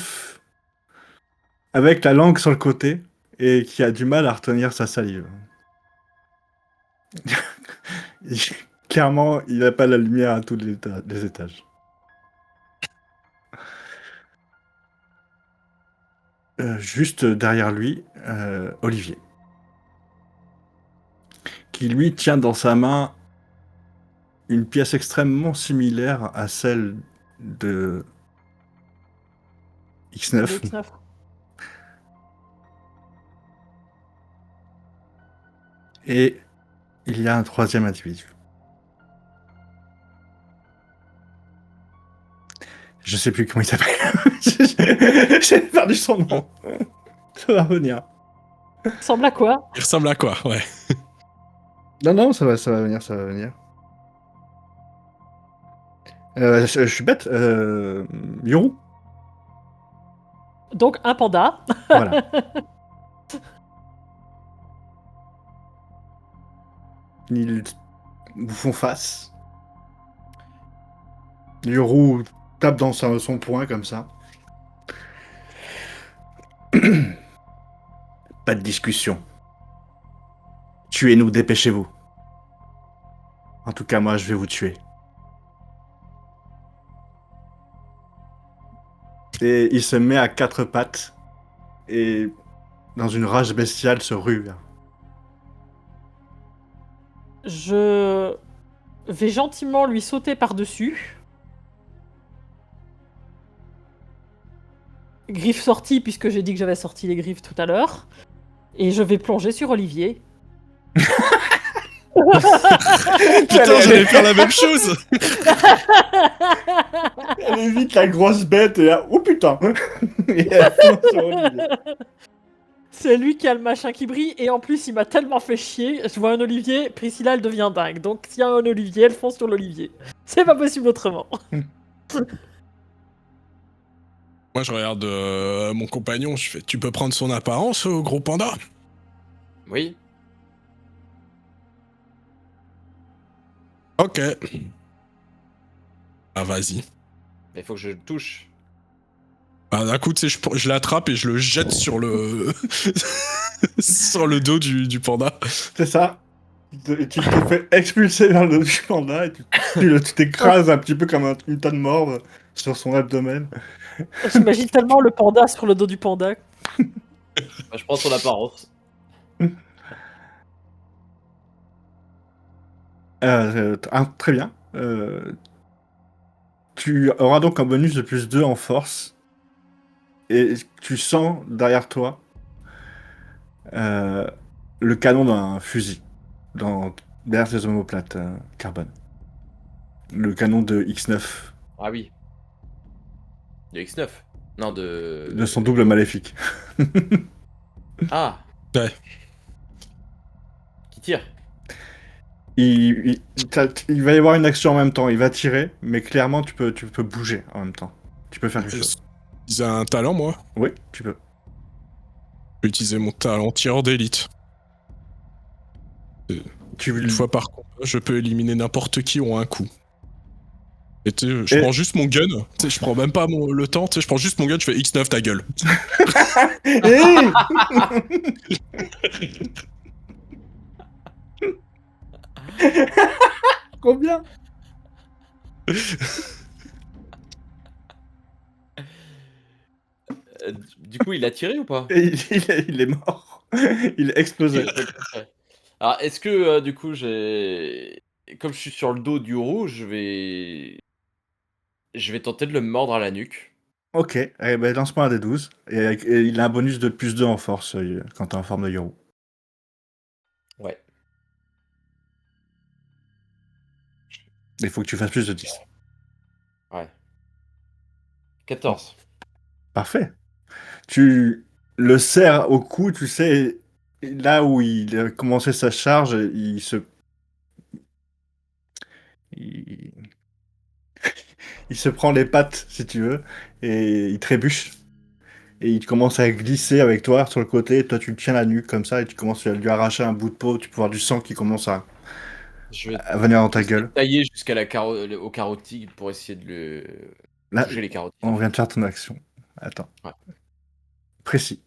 avec la langue sur le côté et qui a du mal à retenir sa salive. Clairement, il n'a pas la lumière à tous les étages. Juste derrière lui, Olivier. Qui lui tient dans sa main une pièce extrêmement similaire à celle de X9. X9. Et il y a un troisième individu. Je sais plus comment il s'appelle. J'ai perdu son nom. Ça va revenir. Ressemble à quoi? Il ressemble à quoi? Ouais. Non, ça va venir, ça va venir. Je suis bête. Yoru. Donc un panda. Voilà. Ils vous font face. Yoru tape dans son poing comme ça. Pas de discussion. Tuez-nous, dépêchez-vous. En tout cas, moi, je vais vous tuer. Et il se met à quatre pattes et, dans une rage bestiale, se rue. Je vais gentiment lui sauter par-dessus. Griffes sorties, puisque j'ai dit que j'avais sorti les griffes tout à l'heure. Et je vais plonger sur Olivier. Putain, j'allais faire la même chose. Elle évite la grosse bête et là, oh putain. Et elle fonce sur Olivier. C'est lui qui a le machin qui brille, et en plus il m'a tellement fait chier. Je vois un Olivier, Priscilla elle devient dingue. Donc s'il y a un Olivier, elle fonce sur l'Olivier. C'est pas possible autrement. Moi, je regarde mon compagnon, je fais, tu peux prendre son apparence, gros panda? Oui. Ok. Ah, vas-y. Mais il faut que je le touche. Bah, d'un coup, tu sais, je l'attrape et je le jette sur le... sur le dos du panda. C'est ça. Tu te fais expulser vers le dos du panda et tu t'écrases un petit peu comme une tonne mort sur son abdomen. J'imagine tellement le panda sur le dos du panda. Bah, je prends son apparence. Très bien. Tu auras donc un bonus de plus 2 en force. Et tu sens derrière toi le canon d'un fusil derrière tes omoplates carbone. Le canon de X9, Ah oui. De X9. Non, de son double maléfique. Ah. Ouais. Qui tire. Il va y avoir une action en même temps. Il va tirer, mais clairement, tu peux bouger en même temps. Tu peux faire quelque chose. J'ai un talent, moi. Oui, tu peux. Je vais utiliser mon talent tireur d'élite. Une fois par combat, je peux éliminer n'importe qui en un coup. Et tu sais, je prends juste mon gun, tu sais, je prends même pas le temps, tu sais, je prends juste mon gun, je fais X9 ta gueule. Combien? Du coup, il a tiré ou pas? Il est mort. Il est explosé. Alors, est-ce que du coup, comme je suis sur le dos du rouge, je vais tenter de le mordre à la nuque. Ok, eh ben, lance-moi un des 12. Et il a un bonus de plus 2 en force quand t'es en forme de Yoru. Ouais. Il faut que tu fasses plus de 10. Ouais. 14. Parfait. Tu le serres au cou, tu sais, là où il a commencé sa charge, il, il se prend les pattes, si tu veux, et il trébuche. Et il commence à glisser avec toi sur le côté, et toi tu le tiens la nuque comme ça, et tu commences à lui arracher un bout de peau, tu peux voir du sang qui commence Je vais à venir dans ta essayer de gueule. tailler jusqu'à au carotide pour essayer de le Là, toucher les carotides. on vient de faire ton action. Attends. Ouais. Précis.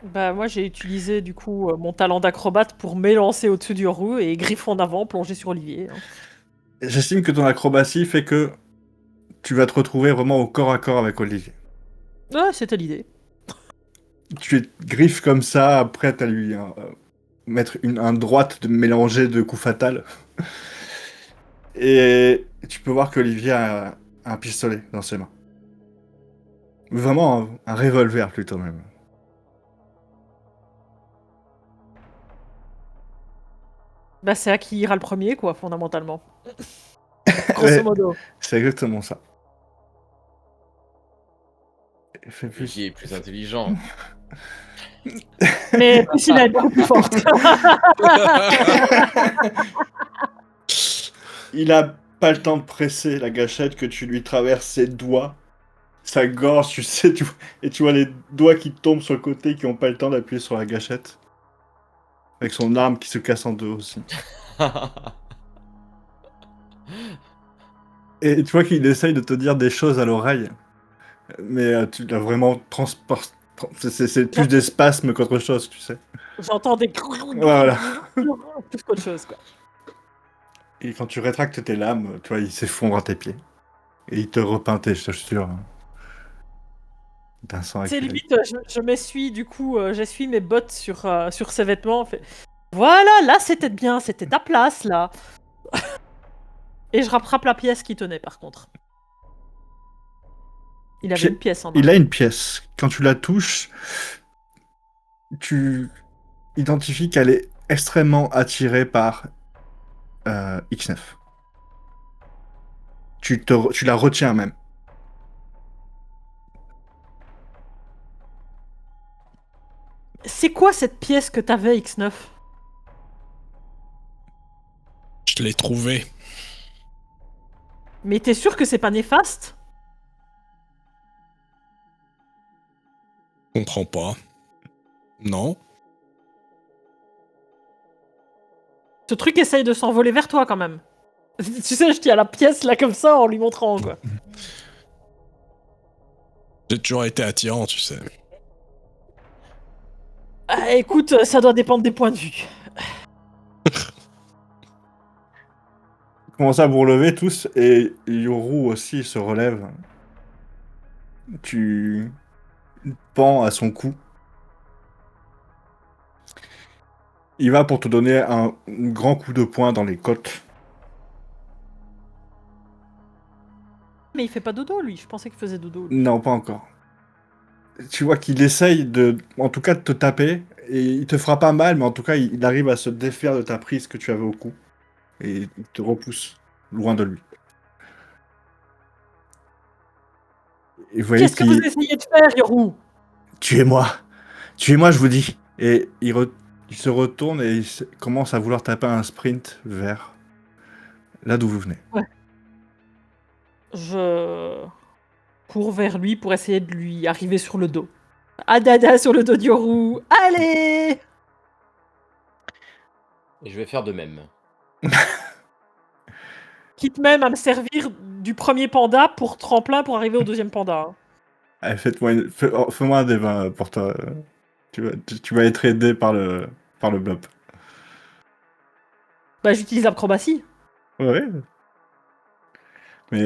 Bah moi j'ai utilisé du coup mon talent d'acrobate pour m'élancer au-dessus du roue et griffe en avant, plonger sur Olivier. Hein. J'estime que ton acrobatie fait que tu vas te retrouver vraiment au corps à corps avec Olivier. Ouais, c'était l'idée. Tu es griffe comme ça, prête à lui mettre un droite de mélanger de coups fatals. Et tu peux voir qu'Olivier a un pistolet dans ses mains. Vraiment un revolver plutôt même. Bah c'est à qui ira le premier quoi, fondamentalement. Grosso Ouais, modo. c'est exactement ça. Il fait plus- Luigi est plus intelligent. Mais Priscilla est beaucoup plus forte. Il a pas le temps de presser la gâchette que tu lui traverses ses doigts, sa gorge, tu sais, et tu vois les doigts qui tombent sur le côté qui ont pas le temps d'appuyer sur la gâchette. Avec son arme qui se casse en deux aussi. Et tu vois qu'il essaye de te dire des choses à l'oreille, mais tu l'as vraiment c'est plus des spasmes qu'autre chose, tu sais. J'entends des Voilà. plus qu'autre chose quoi. Et quand tu rétractes tes lames, tu vois, il s'effondre à tes pieds. Et il te repeint tes chaussures d'un sang C'est acrylique. limite, je m'essuie du coup, j'essuie mes bottes sur ses vêtements. Voilà, là c'était bien, c'était ta place là. Et je rattrape la pièce qui tenait par contre. Il avait une pièce en main. Il a une pièce. Quand tu la touches, tu identifies qu'elle est extrêmement attirée par X9. Tu la retiens même. C'est quoi cette pièce que t'avais, X9? Je l'ai trouvé. Mais t'es sûr que c'est pas néfaste? Comprends pas. Non. Ce truc essaye de s'envoler vers toi quand même. Tu sais, je tiens la pièce là comme ça en lui montrant quoi. J'ai toujours été attirant, tu sais. Ah, écoute, ça doit dépendre des points de vue. Vous commencez à vous relever tous, et Yoru aussi se relève. Tu pends à son cou. Il va pour te donner un grand coup de poing dans les côtes. Mais il fait pas dodo lui, je pensais qu'il faisait dodo. Lui. Non, pas encore. Tu vois qu'il essaye en tout cas, de te taper, et il te fera pas mal, mais en tout cas, il arrive à se défaire de ta prise que tu avais au cou, et il te repousse loin de lui. Et vous voyez Qu'est-ce que vous qu'il... essayez de faire, Yoru? Tuez-moi! Tuez-moi, je vous dis! Et il se retourne et commence à vouloir taper un sprint vers là d'où vous venez. Je cours vers lui pour essayer de lui arriver sur le dos. Adada sur le dos de Yoru. Allez! Et je vais faire de même. Quitte même à me servir du premier panda pour tremplin pour arriver au deuxième panda. Hein. Allez, fais-moi un des 20 pour toi. Tu vas être aidé par le blob. Bah j'utilise l'acrobatie. Ouais. Mais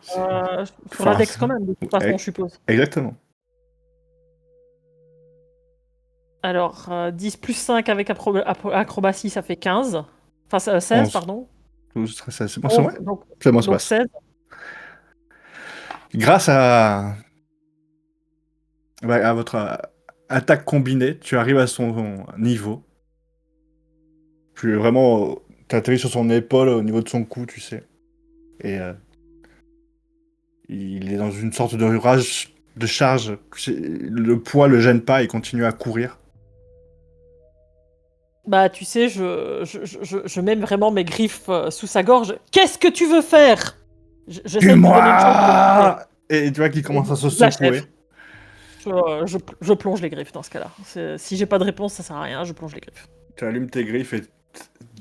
Sur l'index quand même, de toute façon, je suppose. Exactement. Alors, 10 plus 5 avec acrobatie, ça fait 15. Enfin, 16, 11. pardon. 12, 13, c'est bon, c'est 11, vrai. donc, C'est bon, c'est donc passe. 16. Grâce à votre attaque combinée, tu arrives à son niveau. Tu es vraiment... T'atterris sur son épaule au niveau de son cou, tu sais. Et il est dans une sorte de rage de charge. Le poids le gêne pas, il continue à courir. Bah, tu sais, je mets vraiment mes griffes sous sa gorge. Qu'est-ce que tu veux faire? J'essaie de lui donner une chance de répliquer. Tue-moi! Et tu vois qu'il commence à se Je l'achève. secouer. Je plonge les griffes dans ce cas-là. Si j'ai pas de réponse, ça sert à rien, je plonge les griffes. Tu allumes tes griffes et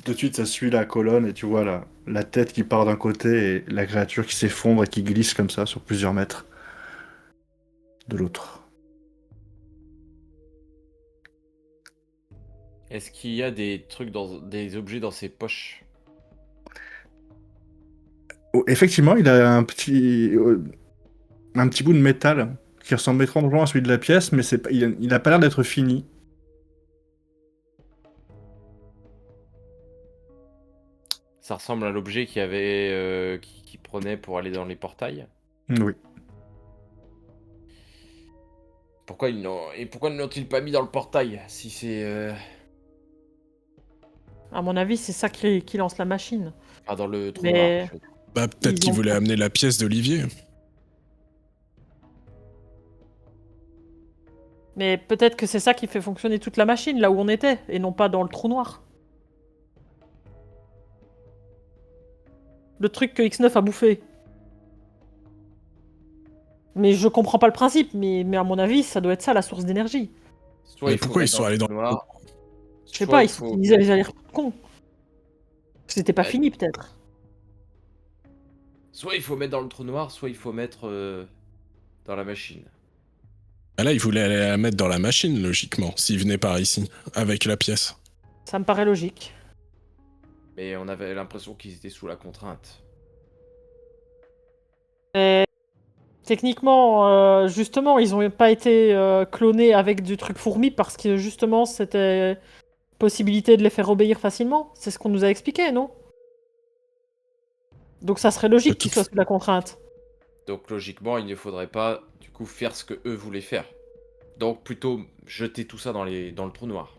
de suite ça suit la colonne et tu vois la tête qui part d'un côté et la créature qui s'effondre et qui glisse comme ça sur plusieurs mètres de l'autre. Est-ce qu'il y a des trucs des objets dans ses poches? Oh, effectivement, il a un petit bout de métal qui ressemble étrangement à celui de la pièce, mais il a pas l'air d'être fini. Ça ressemble à l'objet qui avait qui prenait pour aller dans les portails. Oui. Pourquoi ne l'ont-ils pas mis dans le portail si c'est À mon avis, c'est ça qui lance la machine. dans le trou Mais- noir? Bah, peut-être Ils qu'il ont voulait pas- amener la pièce d'Olivier. Mais peut-être que c'est ça qui fait fonctionner toute la machine, là où on était, et non pas dans le trou noir. Le truc que X9 a bouffé. Mais je comprends pas le principe, mais à mon avis, ça doit être ça la source d'énergie. Soit Mais il faut pourquoi ils mettre sont allés le dans trou le noir. Je sais soit pas, il faut- ils avaient l'air cons. C'était pas Ouais. fini, peut-être. Soit il faut mettre dans le trou noir, soit il faut mettre dans la machine. Ah là, il voulait aller la mettre dans la machine, logiquement, s'il venait par ici, avec la pièce. Ça me paraît logique. Mais on avait l'impression qu'ils étaient sous la contrainte. Et techniquement, justement, ils ont pas été clonés avec du truc fourmi parce que justement, c'était possibilité de les faire obéir facilement. C'est ce qu'on nous a expliqué, non? Donc ça serait logique qu'ils soient sous la contrainte. Donc logiquement, il ne faudrait pas du coup faire ce que eux voulaient faire. Donc plutôt jeter tout ça dans le trou noir.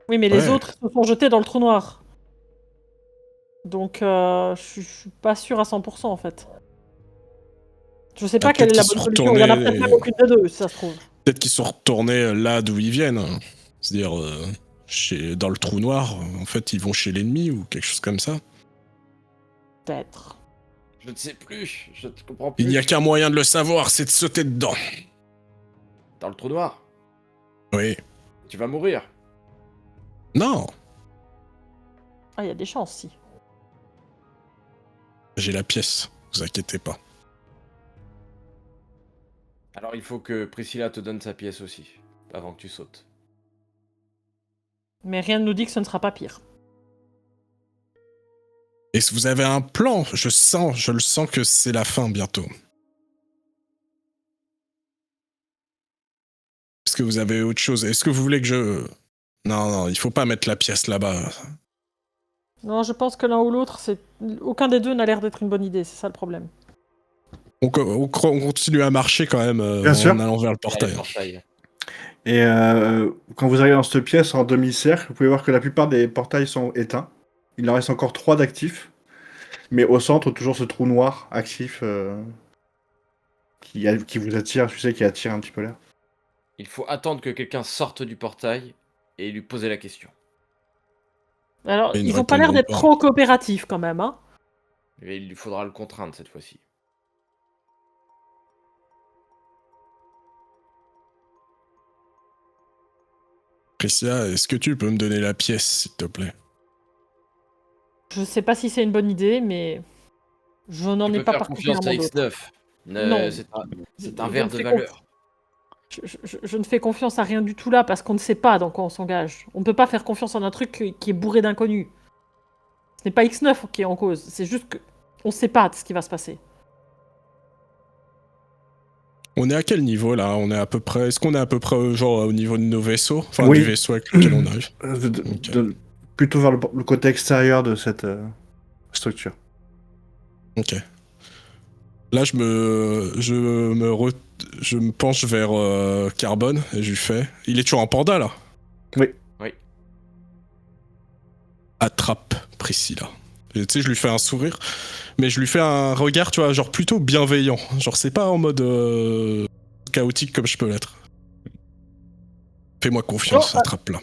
Oui, mais les Ouais. autres se sont jetés dans le trou noir. Donc je suis pas sûr à 100% en fait. Je sais pas quelle est peut-être la qu'ils bonne sont solution. Il y en a retournés- peut-être même aucune des deux, si ça se trouve. Peut-être qu'ils sont retournés là d'où ils viennent. C'est-à-dire, dans le trou noir, en fait, ils vont chez l'ennemi ou quelque chose comme ça. Peut-être. Je ne sais plus, je ne comprends plus. Il n'y a qu'un moyen de le savoir, c'est de sauter dedans. Dans le trou noir, Oui. tu vas mourir. Non, Ah, il y a des chances, si. j'ai la pièce, vous inquiétez pas. Alors il faut que Priscilla te donne sa pièce aussi, avant que tu sautes. Mais rien ne nous dit que ce ne sera pas pire. Et si vous avez un plan, je le sens que c'est la fin bientôt. Est-ce que vous avez autre chose? Est-ce que vous voulez que je... Non, il faut pas mettre la pièce là-bas. Non, je pense que l'un ou l'autre, aucun des deux n'a l'air d'être une bonne idée, c'est ça le problème. On continue à marcher quand même Bien sûr. en allant vers le Allez, portail. portail. Et quand vous arrivez dans cette pièce en demi-cercle, vous pouvez voir que la plupart des portails sont éteints. Il en reste encore 3 d'actifs. Mais au centre, toujours ce trou noir actif qui vous attire, tu sais, qui attire un petit peu l'air. Il faut attendre que quelqu'un sorte du portail et lui poser la question. Alors, Et ils ne ils ont pas l'air répondront d'être pas. trop coopératifs quand même, hein. Et il lui faudra le contraindre cette fois-ci. Priscilla, est-ce que tu peux me donner la pièce, s'il te plaît? Je sais pas si c'est une bonne idée, mais je n'en Tu ai peux pas faire confiance particulièrement à d'autres. X9. Non. C'est un Je verre ne de fais valeur. Je ne fais confiance à rien du tout là parce qu'on ne sait pas dans quoi on s'engage. On ne peut pas faire confiance en un truc qui est bourré d'inconnus. Ce n'est pas X9 qui est en cause, c'est juste que on ne sait pas de ce qui va se passer. On est à quel niveau là? On est à peu près. Est-ce qu'on est à peu près genre au niveau de nos vaisseaux? Enfin, Oui. du vaisseau avec lequel on arrive. Ok. Plutôt vers le côté extérieur de cette structure. Ok. Là, je me penche vers Carbone et je lui fais. Il est toujours en panda là? Oui. Oui. Attrape Priscilla. Et tu sais, je lui fais un sourire, mais je lui fais un regard, tu vois, genre plutôt bienveillant. Genre, c'est pas en mode chaotique comme je peux l'être. Fais-moi confiance, Oh, attrape-la.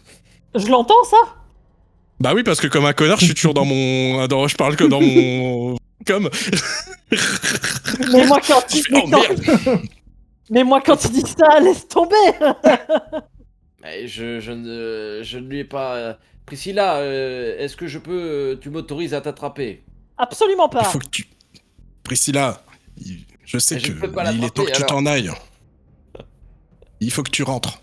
Je l'entends ça? Bah oui, parce que comme un connard, je suis toujours dans mon. Je parle que dans mon. Comme. Mais moi quand Je fais, oh merde! Mais moi quand tu dis ça, laisse tomber. Mais je ne lui ai pas. Priscilla, est-ce que tu m'autorises à t'attraper? Absolument Il pas. faut que tu. Priscilla, je sais Mais je que ne peux pas il est temps l'attraper, que tu alors. t'en ailles. Il faut que tu rentres.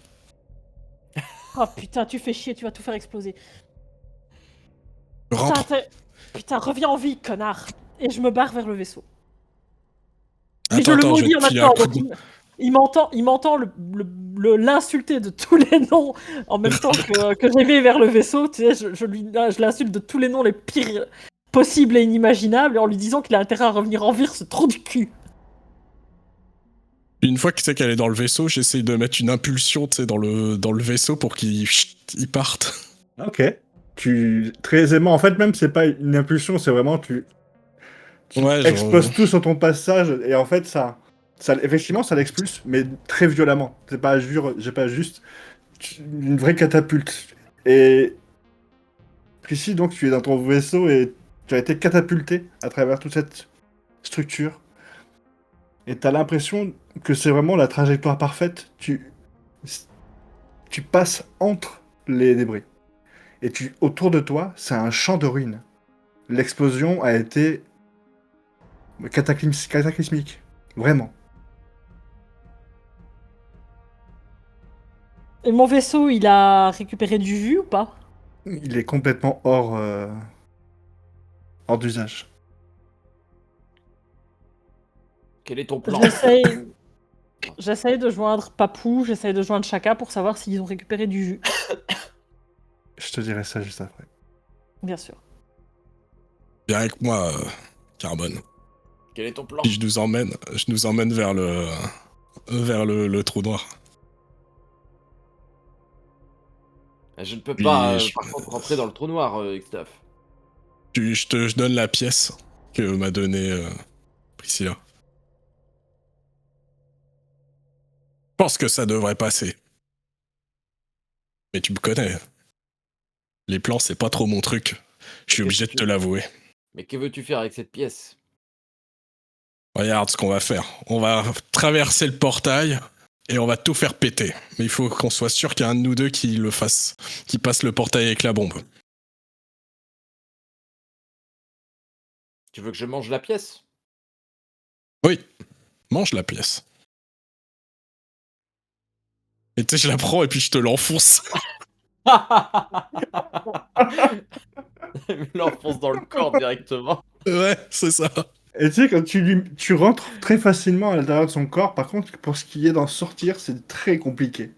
Oh putain, tu fais chier, tu vas tout faire exploser. Je rentre. Putain, reviens en vie, connard. Et je me barre vers le vaisseau. Mais je Attends, le attends, je vais maudis te en filer même un temps, coup donc de... il m'entend l'insulter de tous les noms en même temps que je vais vers le vaisseau. Tu sais, je l'insulte de tous les noms les pires possibles et inimaginables en lui disant qu'il a intérêt à revenir en vie, ce trou du cul. Une fois que c'est qu'elle est dans le vaisseau, j'essaye de mettre une impulsion, tu sais, dans le vaisseau pour qu'il il parte. Ok. Très aisément, en fait, même, c'est pas une impulsion, c'est vraiment, tu Ouais, genre... exploses tout sur ton passage, et en fait, effectivement, ça l'expulse, mais très violemment. J'ai pas juste une vraie catapulte. Et ici, donc, tu es dans ton vaisseau et tu as été catapulté à travers toute cette structure. Et t'as l'impression que c'est vraiment la trajectoire parfaite. Tu passes entre les débris. Et autour de toi, c'est un champ de ruines. L'explosion a été cataclysmique. Vraiment. Et mon vaisseau, il a récupéré du jus ou pas? Il est complètement hors d'usage. Quel est ton plan? J'essaye de joindre Papou, j'essaye de joindre Chaka pour savoir s'ils ont récupéré du jus. Je te dirai ça juste après. Bien sûr. Viens avec moi, Carbone. Quel est ton plan? Puis je nous emmène vers le trou noir. Je ne peux Puis pas, je- par contre, rentrer dans le trou noir, Xtaf. Je donne la pièce que m'a donnée Priscilla. Je pense que ça devrait passer. Mais tu me connais. Les plans, c'est pas trop mon truc. Je suis obligé de te l'avouer. Mais que veux-tu faire avec cette pièce? Regarde ce qu'on va faire. On va traverser le portail et on va tout faire péter. Mais il faut qu'on soit sûr qu'il y a un de nous deux qui le fasse. Qui passe le portail avec la bombe. Tu veux que je mange la pièce? Oui, mange la pièce. Et tu sais, je la prends et puis je te l'enfonce. Il me l'enfonce dans le corps directement. Ouais, c'est ça. Et tu sais, quand tu rentres très facilement à l'intérieur de son corps, par contre, pour ce qui est d'en sortir, c'est très compliqué.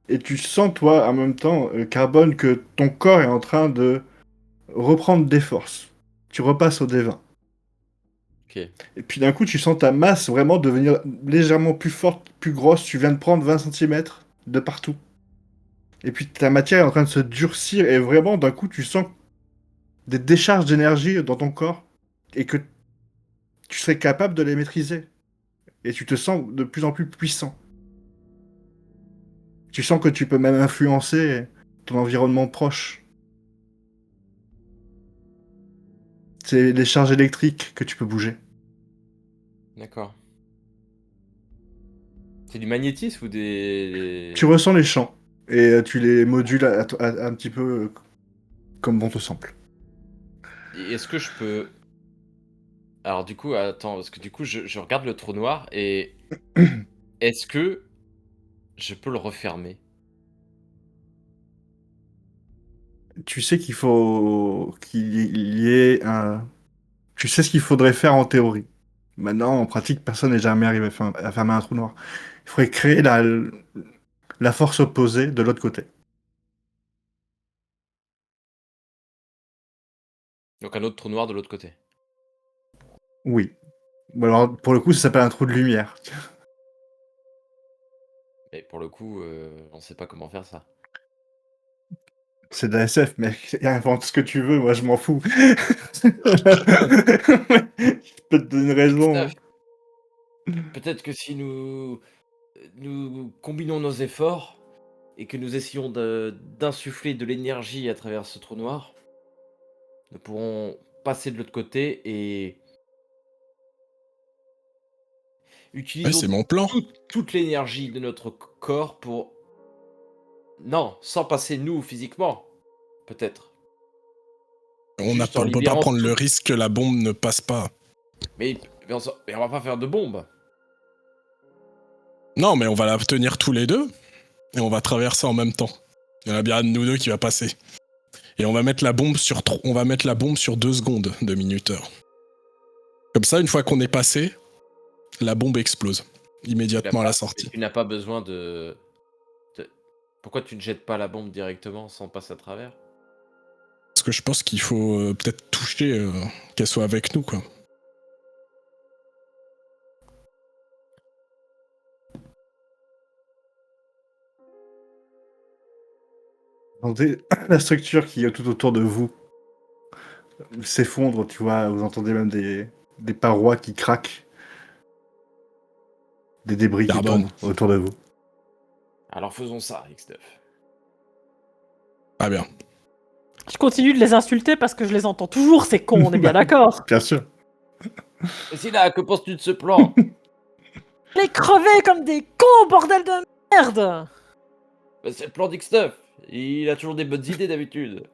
Et tu sens, toi, en même temps, Carbone, que ton corps est en train de reprendre des forces. Tu repasses au D20. Ok. Et puis d'un coup, tu sens ta masse vraiment devenir légèrement plus forte, plus grosse. Tu viens de prendre 20 cm de partout. Et puis ta matière est en train de se durcir et vraiment, d'un coup, tu sens des décharges d'énergie dans ton corps et que tu serais capable de les maîtriser. Et tu te sens de plus en plus puissant. Tu sens que tu peux même influencer ton environnement proche. C'est les charges électriques que tu peux bouger. D'accord. C'est du magnétisme ou des... Tu ressens les champs et tu les modules un petit peu comme bon te semble. Et est-ce que je peux... Alors du coup, attends, parce que du coup, je regarde le trou noir et... Est-ce que je peux le refermer? Tu sais qu'il y ait un... Tu sais ce qu'il faudrait faire en théorie. Maintenant, en pratique, personne n'est jamais arrivé à fermer un trou noir. Il faudrait créer la force opposée de l'autre côté. Donc un autre trou noir de l'autre côté. Oui. Ou alors, pour le coup, ça s'appelle un trou de lumière. Mais pour le coup, on sait pas comment faire ça. C'est de la SF, mec. Invente ce que tu veux, moi je m'en fous. Je peux te donner raison. Xtaf, peut-être que si nous combinons nos efforts et que nous essayons d'insuffler de l'énergie à travers ce trou noir, nous pourrons passer de l'autre côté et Ouais, c'est utilisons mon plan. toute l'énergie de notre corps pour... Non, sans passer nous physiquement, peut-être. On Juste en peut pas libérant prendre le tout. risque que la bombe ne passe pas. Mais on va pas faire de bombe. Non, mais on va la tenir tous les deux et on va traverser en même temps. Il y en a bien un de nous deux qui va passer. Et on va mettre la bombe sur 2 secondes de minuteur. Comme ça, une fois qu'on est passé, la bombe explose immédiatement à la sortie. Tu n'as pas besoin de... Pourquoi tu ne jettes pas la bombe directement sans passer à travers? Parce que je pense qu'il faut peut-être toucher qu'elle soit avec nous, quoi. Vous entendez la structure qui est tout autour de vous s'effondre, tu vois. Vous entendez même des parois qui craquent. Des débris qui Carbone. tombent autour de vous. Alors faisons ça, X9. Ah bien. Je continue de les insulter parce que je les entends toujours, c'est con, on est bien d'accord. Bien sûr. Priscilla, que penses-tu de ce plan? Les crever comme des cons, bordel de merde. C'est le plan d'X9. Il a toujours des bonnes idées d'habitude.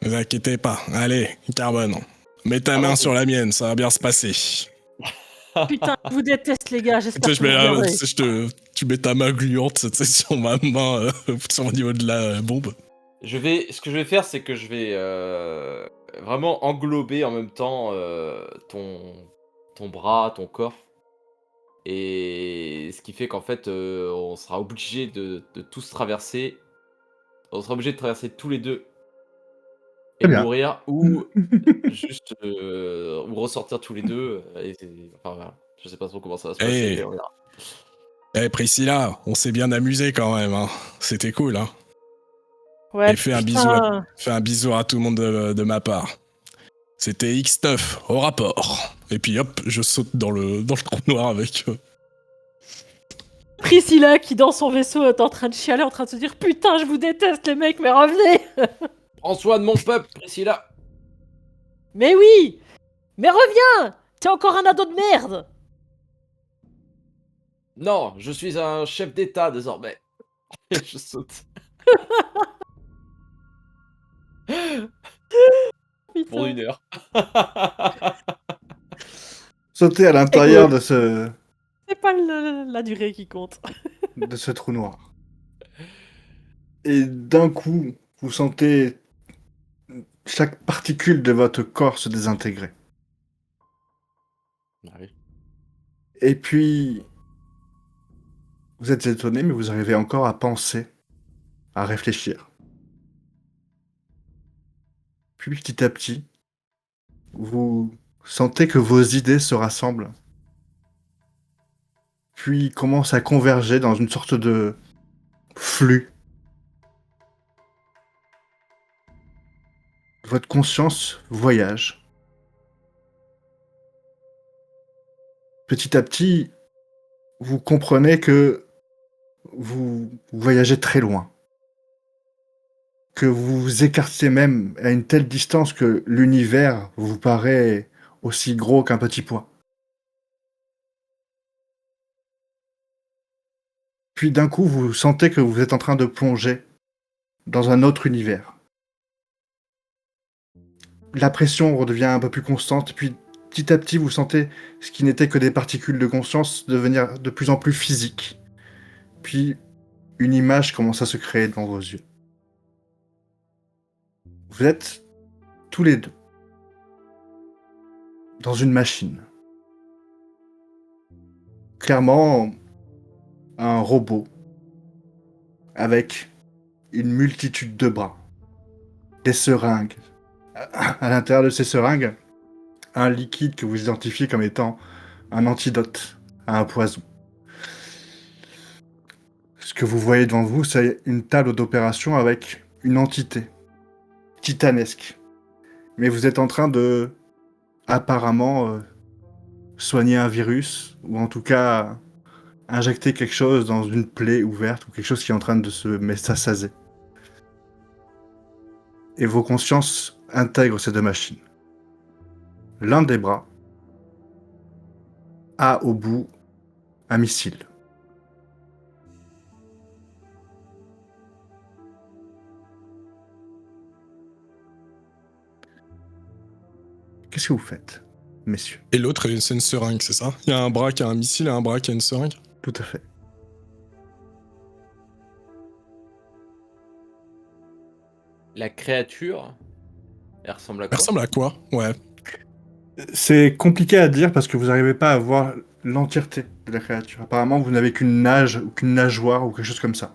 Ne vous inquiétez pas. Allez, Carbone. Mets ta main sur la mienne, ça va bien se passer. Putain, je vous déteste les gars, j'espère Tu que sais, vous reviendrez. tu mets ta main gluante sur ma main, sur le niveau de la bombe. Ce que je vais faire, c'est que je vais vraiment englober en même temps ton bras, ton corps. Et ce qui fait qu'en fait, on sera obligé de tous traverser. On sera obligé de traverser tous les deux. Et Très bien. mourir ou juste ou ressortir tous les deux. Enfin voilà, je sais pas trop comment ça va se passer. Hey. Mais on verra. Eh Priscilla, on s'est bien amusé quand même, hein. C'était cool, hein. Ouais, Et fais un bisou à tout le monde de ma part. C'était X9, au rapport. Et puis hop, je saute dans le trou noir avec eux. Priscilla qui dans son vaisseau est en train de chialer, en train de se dire putain je vous déteste les mecs, mais revenez. Prends soin de mon peuple, Priscilla. Mais oui. Mais reviens. T'es encore un ado de merde. Non, je suis un chef d'État désormais. Et je saute. Pour Putain. 1 heure. Sautez à l'intérieur de ce C'est pas la durée qui compte. trou noir. Et d'un coup, vous sentez chaque particule de votre corps se désintégrer. Oui. Et puis, vous êtes étonné, mais vous arrivez encore à penser, à réfléchir. Puis petit à petit, vous sentez que vos idées se rassemblent, puis commencent à converger dans une sorte de flux. Votre conscience voyage. Petit à petit, vous comprenez que vous voyagez très loin. Que vous vous écartiez même à une telle distance que l'univers vous paraît aussi gros qu'un petit pois. Puis d'un coup, vous sentez que vous êtes en train de plonger dans un autre univers. La pression redevient un peu plus constante, puis petit à petit, vous sentez ce qui n'était que des particules de conscience devenir de plus en plus physique. Puis une image commence à se créer devant vos yeux. Vous êtes tous les deux dans une machine. Clairement, un robot avec une multitude de bras, des seringues. À l'intérieur de ces seringues, un liquide que vous identifiez comme étant un antidote à un poison. Ce que vous voyez devant vous, c'est une table d'opération avec une entité titanesque. Mais vous êtes en train de, apparemment, soigner un virus, ou en tout cas injecter quelque chose dans une plaie ouverte, ou quelque chose qui est en train de se métastaser. Et vos consciences intègrent ces deux machines. L'un des bras a au bout un missile. Qu'est-ce que vous faites, messieurs? Et l'autre, c'est une seringue, c'est ça? Il y a un bras qui a un missile et un bras qui a une seringue? Tout à fait. La créature, elle ressemble à Elle quoi? ressemble à quoi? Ouais. C'est compliqué à dire parce que vous n'arrivez pas à voir l'entièreté de la créature. Apparemment, vous n'avez qu'une nage ou qu'une nageoire ou quelque chose comme ça.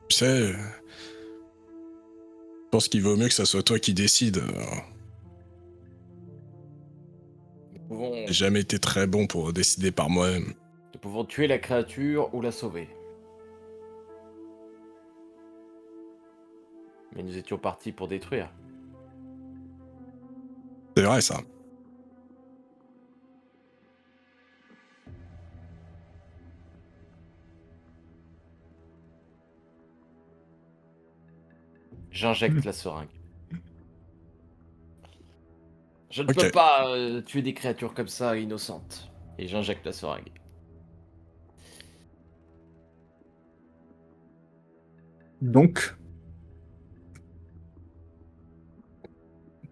Tu sais, je pense qu'il vaut mieux que ça soit toi qui décide. Nous pouvons, J'ai jamais été très bon pour décider par moi-même. nous pouvons tuer la créature ou la sauver. Mais nous étions partis pour détruire. C'est vrai, ça. J'injecte la seringue. Je ne Ok. peux pas tuer des créatures comme ça, innocentes. Et j'injecte la seringue. Donc,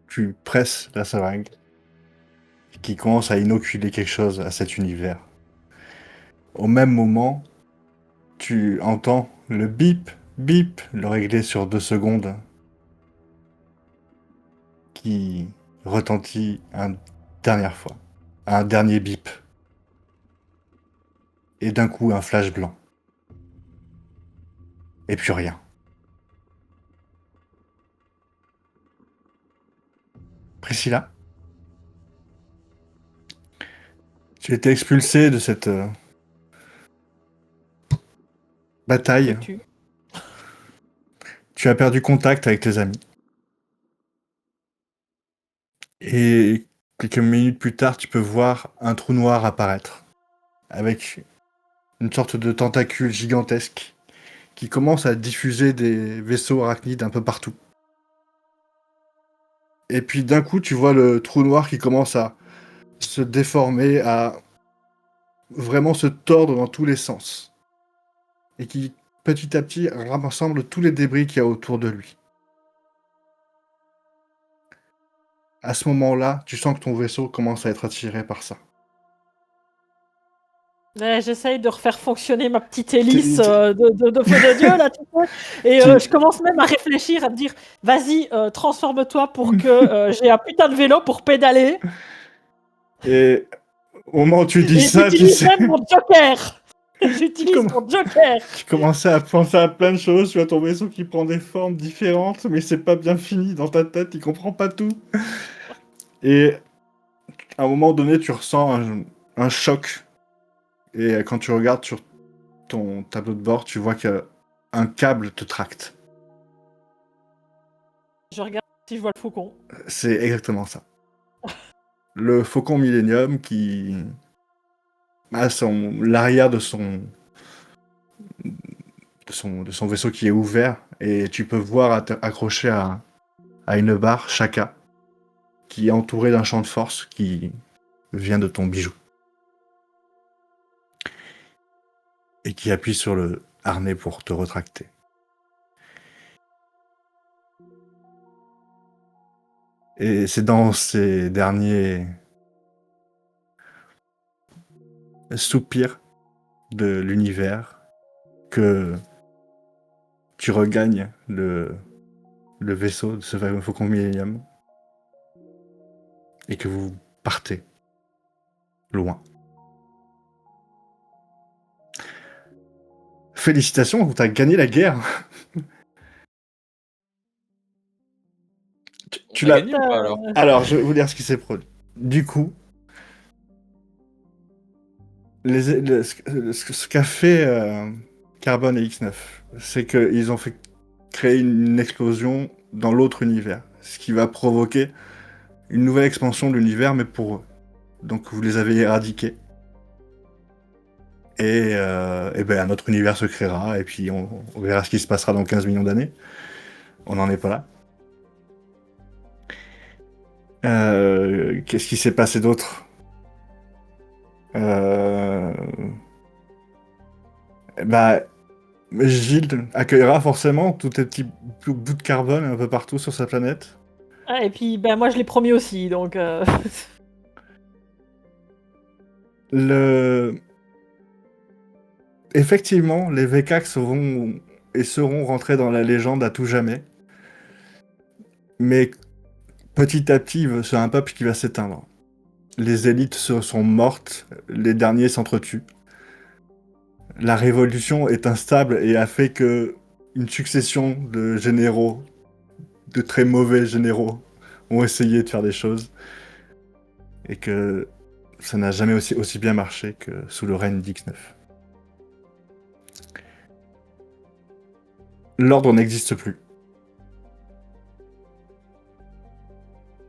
tu presses la seringue qui commence à inoculer quelque chose à cet univers. Au même moment, tu entends le bip, bip, le régler sur 2 secondes, qui retentit une dernière fois. Un dernier bip. Et d'un coup, un flash blanc. Et puis rien. Priscilla, tu étais expulsée de cette bataille. Tu. Tu as perdu contact avec tes amis. Et quelques minutes plus tard, tu peux voir un trou noir apparaître. Avec une sorte de tentacule gigantesque qui commence à diffuser des vaisseaux arachnides un peu partout. Et puis d'un coup, tu vois le trou noir qui commence à se déformer, à vraiment se tordre dans tous les sens. Et qui, petit à petit, rassemble tous les débris qu'il y a autour de lui. À ce moment-là, tu sens que ton vaisseau commence à être attiré par ça. Ouais, j'essaye de refaire fonctionner ma petite hélice Tu- de feu de Dieu, là, tu sais. Et Tu- je commence même à réfléchir, à me dire, vas-y, transforme-toi pour que j'ai un putain de vélo pour pédaler. Et au moment où tu dis Et ça, tu j'utilise sais, même mon joker. J'utilise Comment- mon joker. tu commençais à penser à plein de choses. Tu as ton vaisseau qui prend des formes différentes, mais c'est pas bien fini dans ta tête. Tu comprends pas tout. Et à un moment donné, tu ressens un choc. Et quand tu regardes sur ton tableau de bord, tu vois qu'un câble te tracte. Je regarde si je vois le faucon. C'est exactement ça. Le Faucon Millennium qui a l'arrière de son vaisseau qui est ouvert et tu peux voir accroché à une barre Shaka qui est entourée d'un champ de force qui vient de ton bijou. Et qui appuie sur le harnais pour te retracter. Et c'est dans ces derniers soupirs de l'univers que tu regagnes le vaisseau de ce fameux Faucon Millennium et que vous partez loin. Félicitations, vous avez gagné la guerre. Tu On a l'as. gagné ou pas alors? Alors, je vais vous dire ce qui s'est produit. Du coup, ce qu'a fait Carbone et X9, c'est qu'ils ont fait créer une explosion dans l'autre univers, ce qui va provoquer une nouvelle expansion de l'univers, mais pour eux. Donc vous les avez éradiqués. Et ben, un autre univers se créera, et puis on verra ce qui se passera dans 15 millions d'années. On n'en est pas là. Qu'est-ce qui s'est passé d'autre Bah, Gilles accueillera forcément tous tes petits bouts de carbone un peu partout sur sa planète. Ah, et puis, ben, moi, je l'ai promis aussi, donc... Effectivement, les VCAC seront rentrés dans la légende à tout jamais. Mais petit à petit, c'est un peuple qui va s'éteindre. Les élites sont mortes, les derniers s'entretuent. La révolution est instable et a fait que une succession de généraux, de très mauvais généraux, ont essayé de faire des choses. Et que ça n'a jamais aussi bien marché que sous le règne d'X9. L'ordre n'existe plus.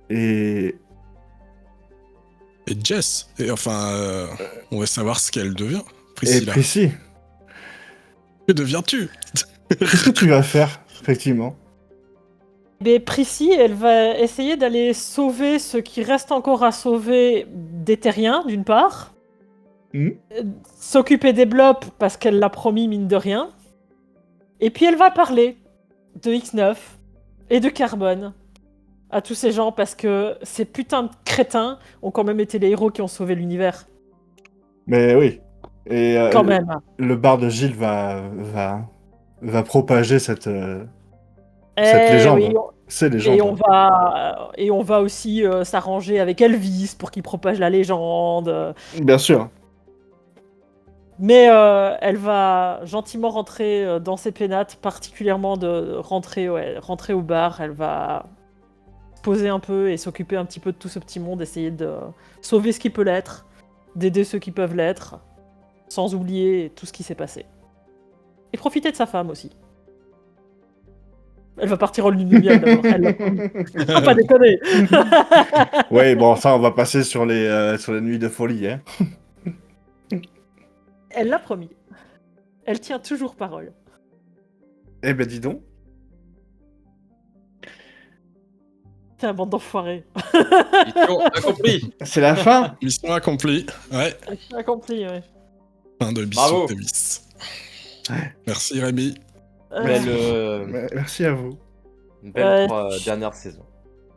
Et Et Jess, on va savoir ce qu'elle devient. Et Priscilla. Prissy, Que deviens-tu? qu'est-ce que tu vas faire, effectivement? Mais Prissy, elle va essayer d'aller sauver ce qui reste encore à sauver des terriens, d'une part. Hmm. S'occuper des blobs, parce qu'elle l'a promis, mine de rien. Et puis elle va parler de X9 et de Carbone à tous ces gens, parce que ces putains de crétins ont quand même été les héros qui ont sauvé l'univers. Mais oui. Et Quand même. le bar de Gilles va propager cette Eh légende. oui, C'est légende. et on va aussi s'arranger avec Elvis pour qu'il propage la légende. Bien sûr. Mais elle va gentiment rentrer dans ses pénates, particulièrement de rentrer au bar. Elle va poser un peu et s'occuper un petit peu de tout ce petit monde, essayer de sauver ce qui peut l'être, d'aider ceux qui peuvent l'être, sans oublier tout ce qui s'est passé. Et profiter de sa femme aussi. Elle va partir en lune de miel d'abord. Elle l'a promis. Faut pas déconner. Oui, bon, ça, on va passer sur les nuits de folie, hein. Elle l'a promis. Elle tient toujours parole. Eh ben, dis donc. T'es un bande d'enfoirés. Mission accomplie. C'est la fin. Mission accomplie. Ouais. J'ai accompli, ouais. Fin de Bravo. Mission Thémis. Merci Rémi. Merci à vous. Une belle Euh, dernière saison.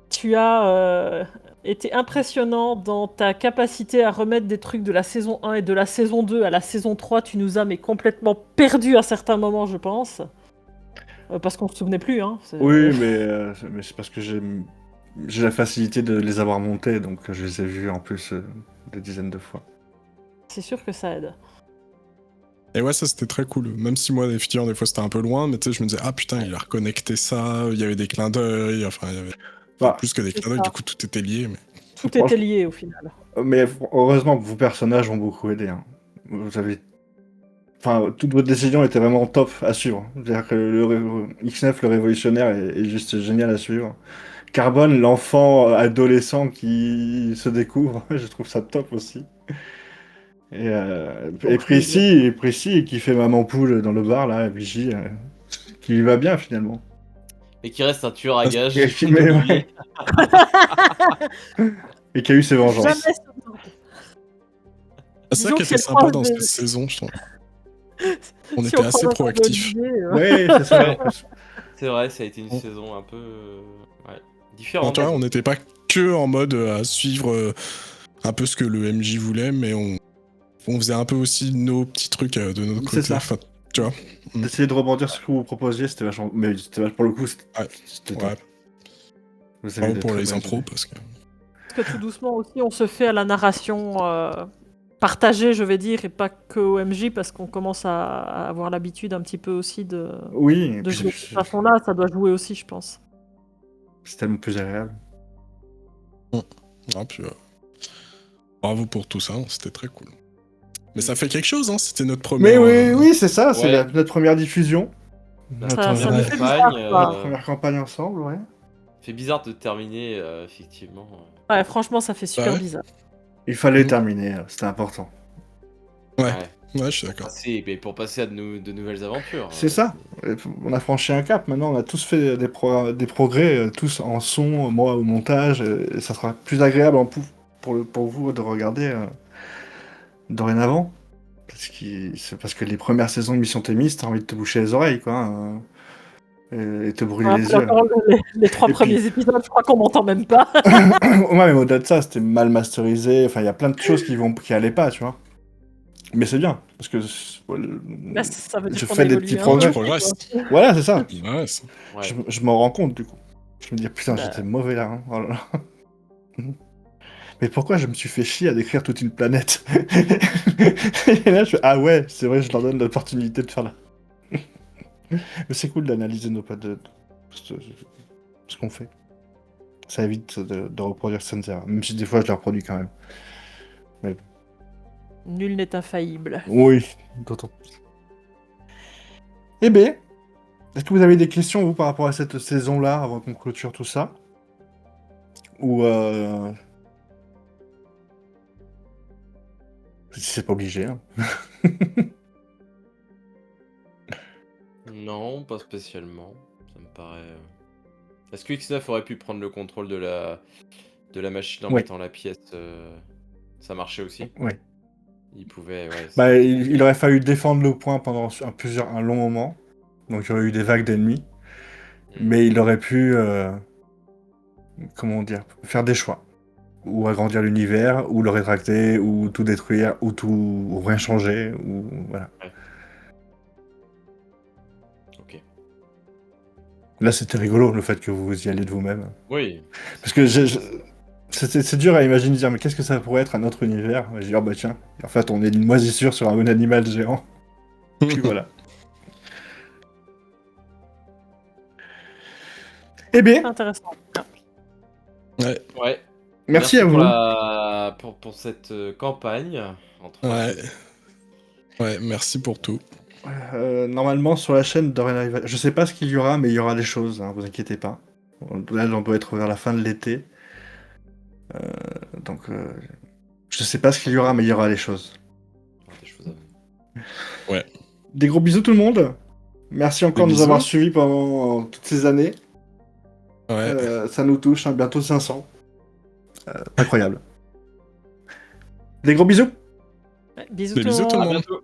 Tu as été impressionnant dans ta capacité à remettre des trucs de la saison 1 et de la saison 2 à la saison 3. Tu nous as mais complètement perdus à certains moments, je pense. Parce qu'on se souvenait plus, hein. Oui, mais c'est parce que j'ai la facilité de les avoir montés, donc je les ai vus en plus des dizaines de fois. C'est sûr que ça aide. Et ouais, ça c'était très cool. Même si moi, effectivement, des fois c'était un peu loin, mais tu sais, je me disais, ah putain, il a reconnecté ça, il y avait des clins d'œil, enfin, il y avait Bah, plus que des c'est clins d'œil, ça. du coup tout était lié. Mais... Tout était lié au final. Mais heureusement que vos personnages ont beaucoup aidé, hein. Vous avez... Enfin, toutes vos décisions étaient vraiment top à suivre. C'est-à-dire que le X9, le révolutionnaire, est juste génial à suivre. Carbone, l'enfant adolescent qui se découvre, je trouve ça top aussi. Et Prissy, qui fait maman poule dans le bar, là, à Vigie, qui lui va bien finalement. Et qui reste un tueur à gages. Et qui ouais. Et qui a eu ses vengeances. Jamais ce- C'est ça Disons qui que était c'est sympa proche dans de- cette saison, je trouve. On si était prend assez un peu proactifs. d'Olivier, Ouais, c'est ça. Ouais. C'est vrai, ça a été une saison un peu différente. Tu vois, on n'était pas que en mode à suivre un peu ce que le MJ voulait, mais on faisait un peu aussi nos petits trucs de notre côté. C'est ça. Enfin, tu vois. D'essayer de rebondir sur ce que vous proposiez, c'était vachement. Mais pour le coup, c'était top. Ouais, Vous avez vraiment des pour très les bonnes impros, idées. parce que... Parce que tout doucement aussi, on se fait à la narration partagée, je vais dire, et pas que au MJ, parce qu'on commence à avoir l'habitude un petit peu aussi de Oui, et puis jouer de cette façon-là. Ça doit jouer aussi, je pense. c'est tellement plus agréable. Ah, puis, bravo pour tout ça, c'était très cool. Mais ça fait quelque chose, hein, c'était notre Mais première... oui, c'est ça, c'est Ouais. notre première diffusion. Ça Notre me fait bizarre, campagne, quoi. notre première campagne ensemble, ouais. fait bizarre de terminer, effectivement. Ouais, franchement, ça fait super Ouais. bizarre. Il fallait Mm. terminer, c'était important. Ouais, je suis d'accord. Pour passer à de nouvelles aventures. C'est ça. On a franchi un cap. Maintenant, on a tous fait des progrès, tous en son, moi au montage. Et ça sera plus agréable pour vous de regarder dorénavant. C'est parce que les premières saisons de Mission Thémis, t'as envie de te boucher les oreilles, quoi. et te brûler Ah, les puis yeux. encore, les 3 Et premiers épisodes, je crois qu'on m'entend même pas. Ouais, mais au-delà de ça, c'était mal masterisé. Enfin, il y a plein de choses qui allaient pas, tu vois. Mais c'est bien, parce que Là, ça veut dire je qu'on fais a des petits évolué un Tu peu. progrès. progresses. Voilà, c'est ça. Ouais, ça- Ouais. Je m'en rends compte, du coup. Je me dis, putain, Bah. j'étais mauvais là. Hein. Oh là là. Mais pourquoi je me suis fait chier à décrire toute une planète? Et là, je fais, ah ouais, c'est vrai, je leur donne l'opportunité de faire là. Mais c'est cool d'analyser ce qu'on fait. Ça évite de reproduire certaines erreurs. Même si des fois, je les reproduis quand même. Nul n'est infaillible. Oui, d'autant plus. Eh bien, est-ce que vous avez des questions, vous, par rapport à cette saison-là, avant qu'on clôture tout ça? Ou c'est pas obligé, hein. Non, pas spécialement. Ça me paraît. Est-ce que X9 aurait pu prendre le contrôle de la machine en Ouais. mettant la pièce ça marchait aussi? Ouais. Il pouvait, ouais. Bah, c'était- il aurait fallu défendre le point pendant un long moment. Donc, il y aurait eu des vagues d'ennemis. Mais il aurait pu, comment dire, faire des choix. Ou agrandir l'univers, ou le rétracter, ou tout détruire, ou rien changer, ou voilà. Ok. Là, c'était rigolo, le fait que vous y alliez de vous-même. Oui. Parce que c'est dur à imaginer, dire, mais qu'est-ce que ça pourrait être un autre univers? Je dis, oh bah tiens, en fait, on est une moisissure sur un animal géant. Puis voilà. Eh bien, Intéressant. Ouais, Ouais. merci à pour vous. pour cette campagne en 3 ouais. saisons. Ouais, merci pour tout. Normalement, sur la chaîne dorénavant, je sais pas ce qu'il y aura, mais il y aura des choses, hein, vous inquiétez pas. Là, on doit être vers la fin de l'été. Donc, je sais pas ce qu'il y aura, mais il y aura des choses. Des choses à- Des gros bisous tout le monde. Merci encore de nous bisous. avoir suivis pendant toutes ces années. Ouais. Ça nous touche, hein, bientôt 500. Incroyable. Des gros bisous. Ouais, bisous Des tout le bisous tout le monde. monde. bientôt.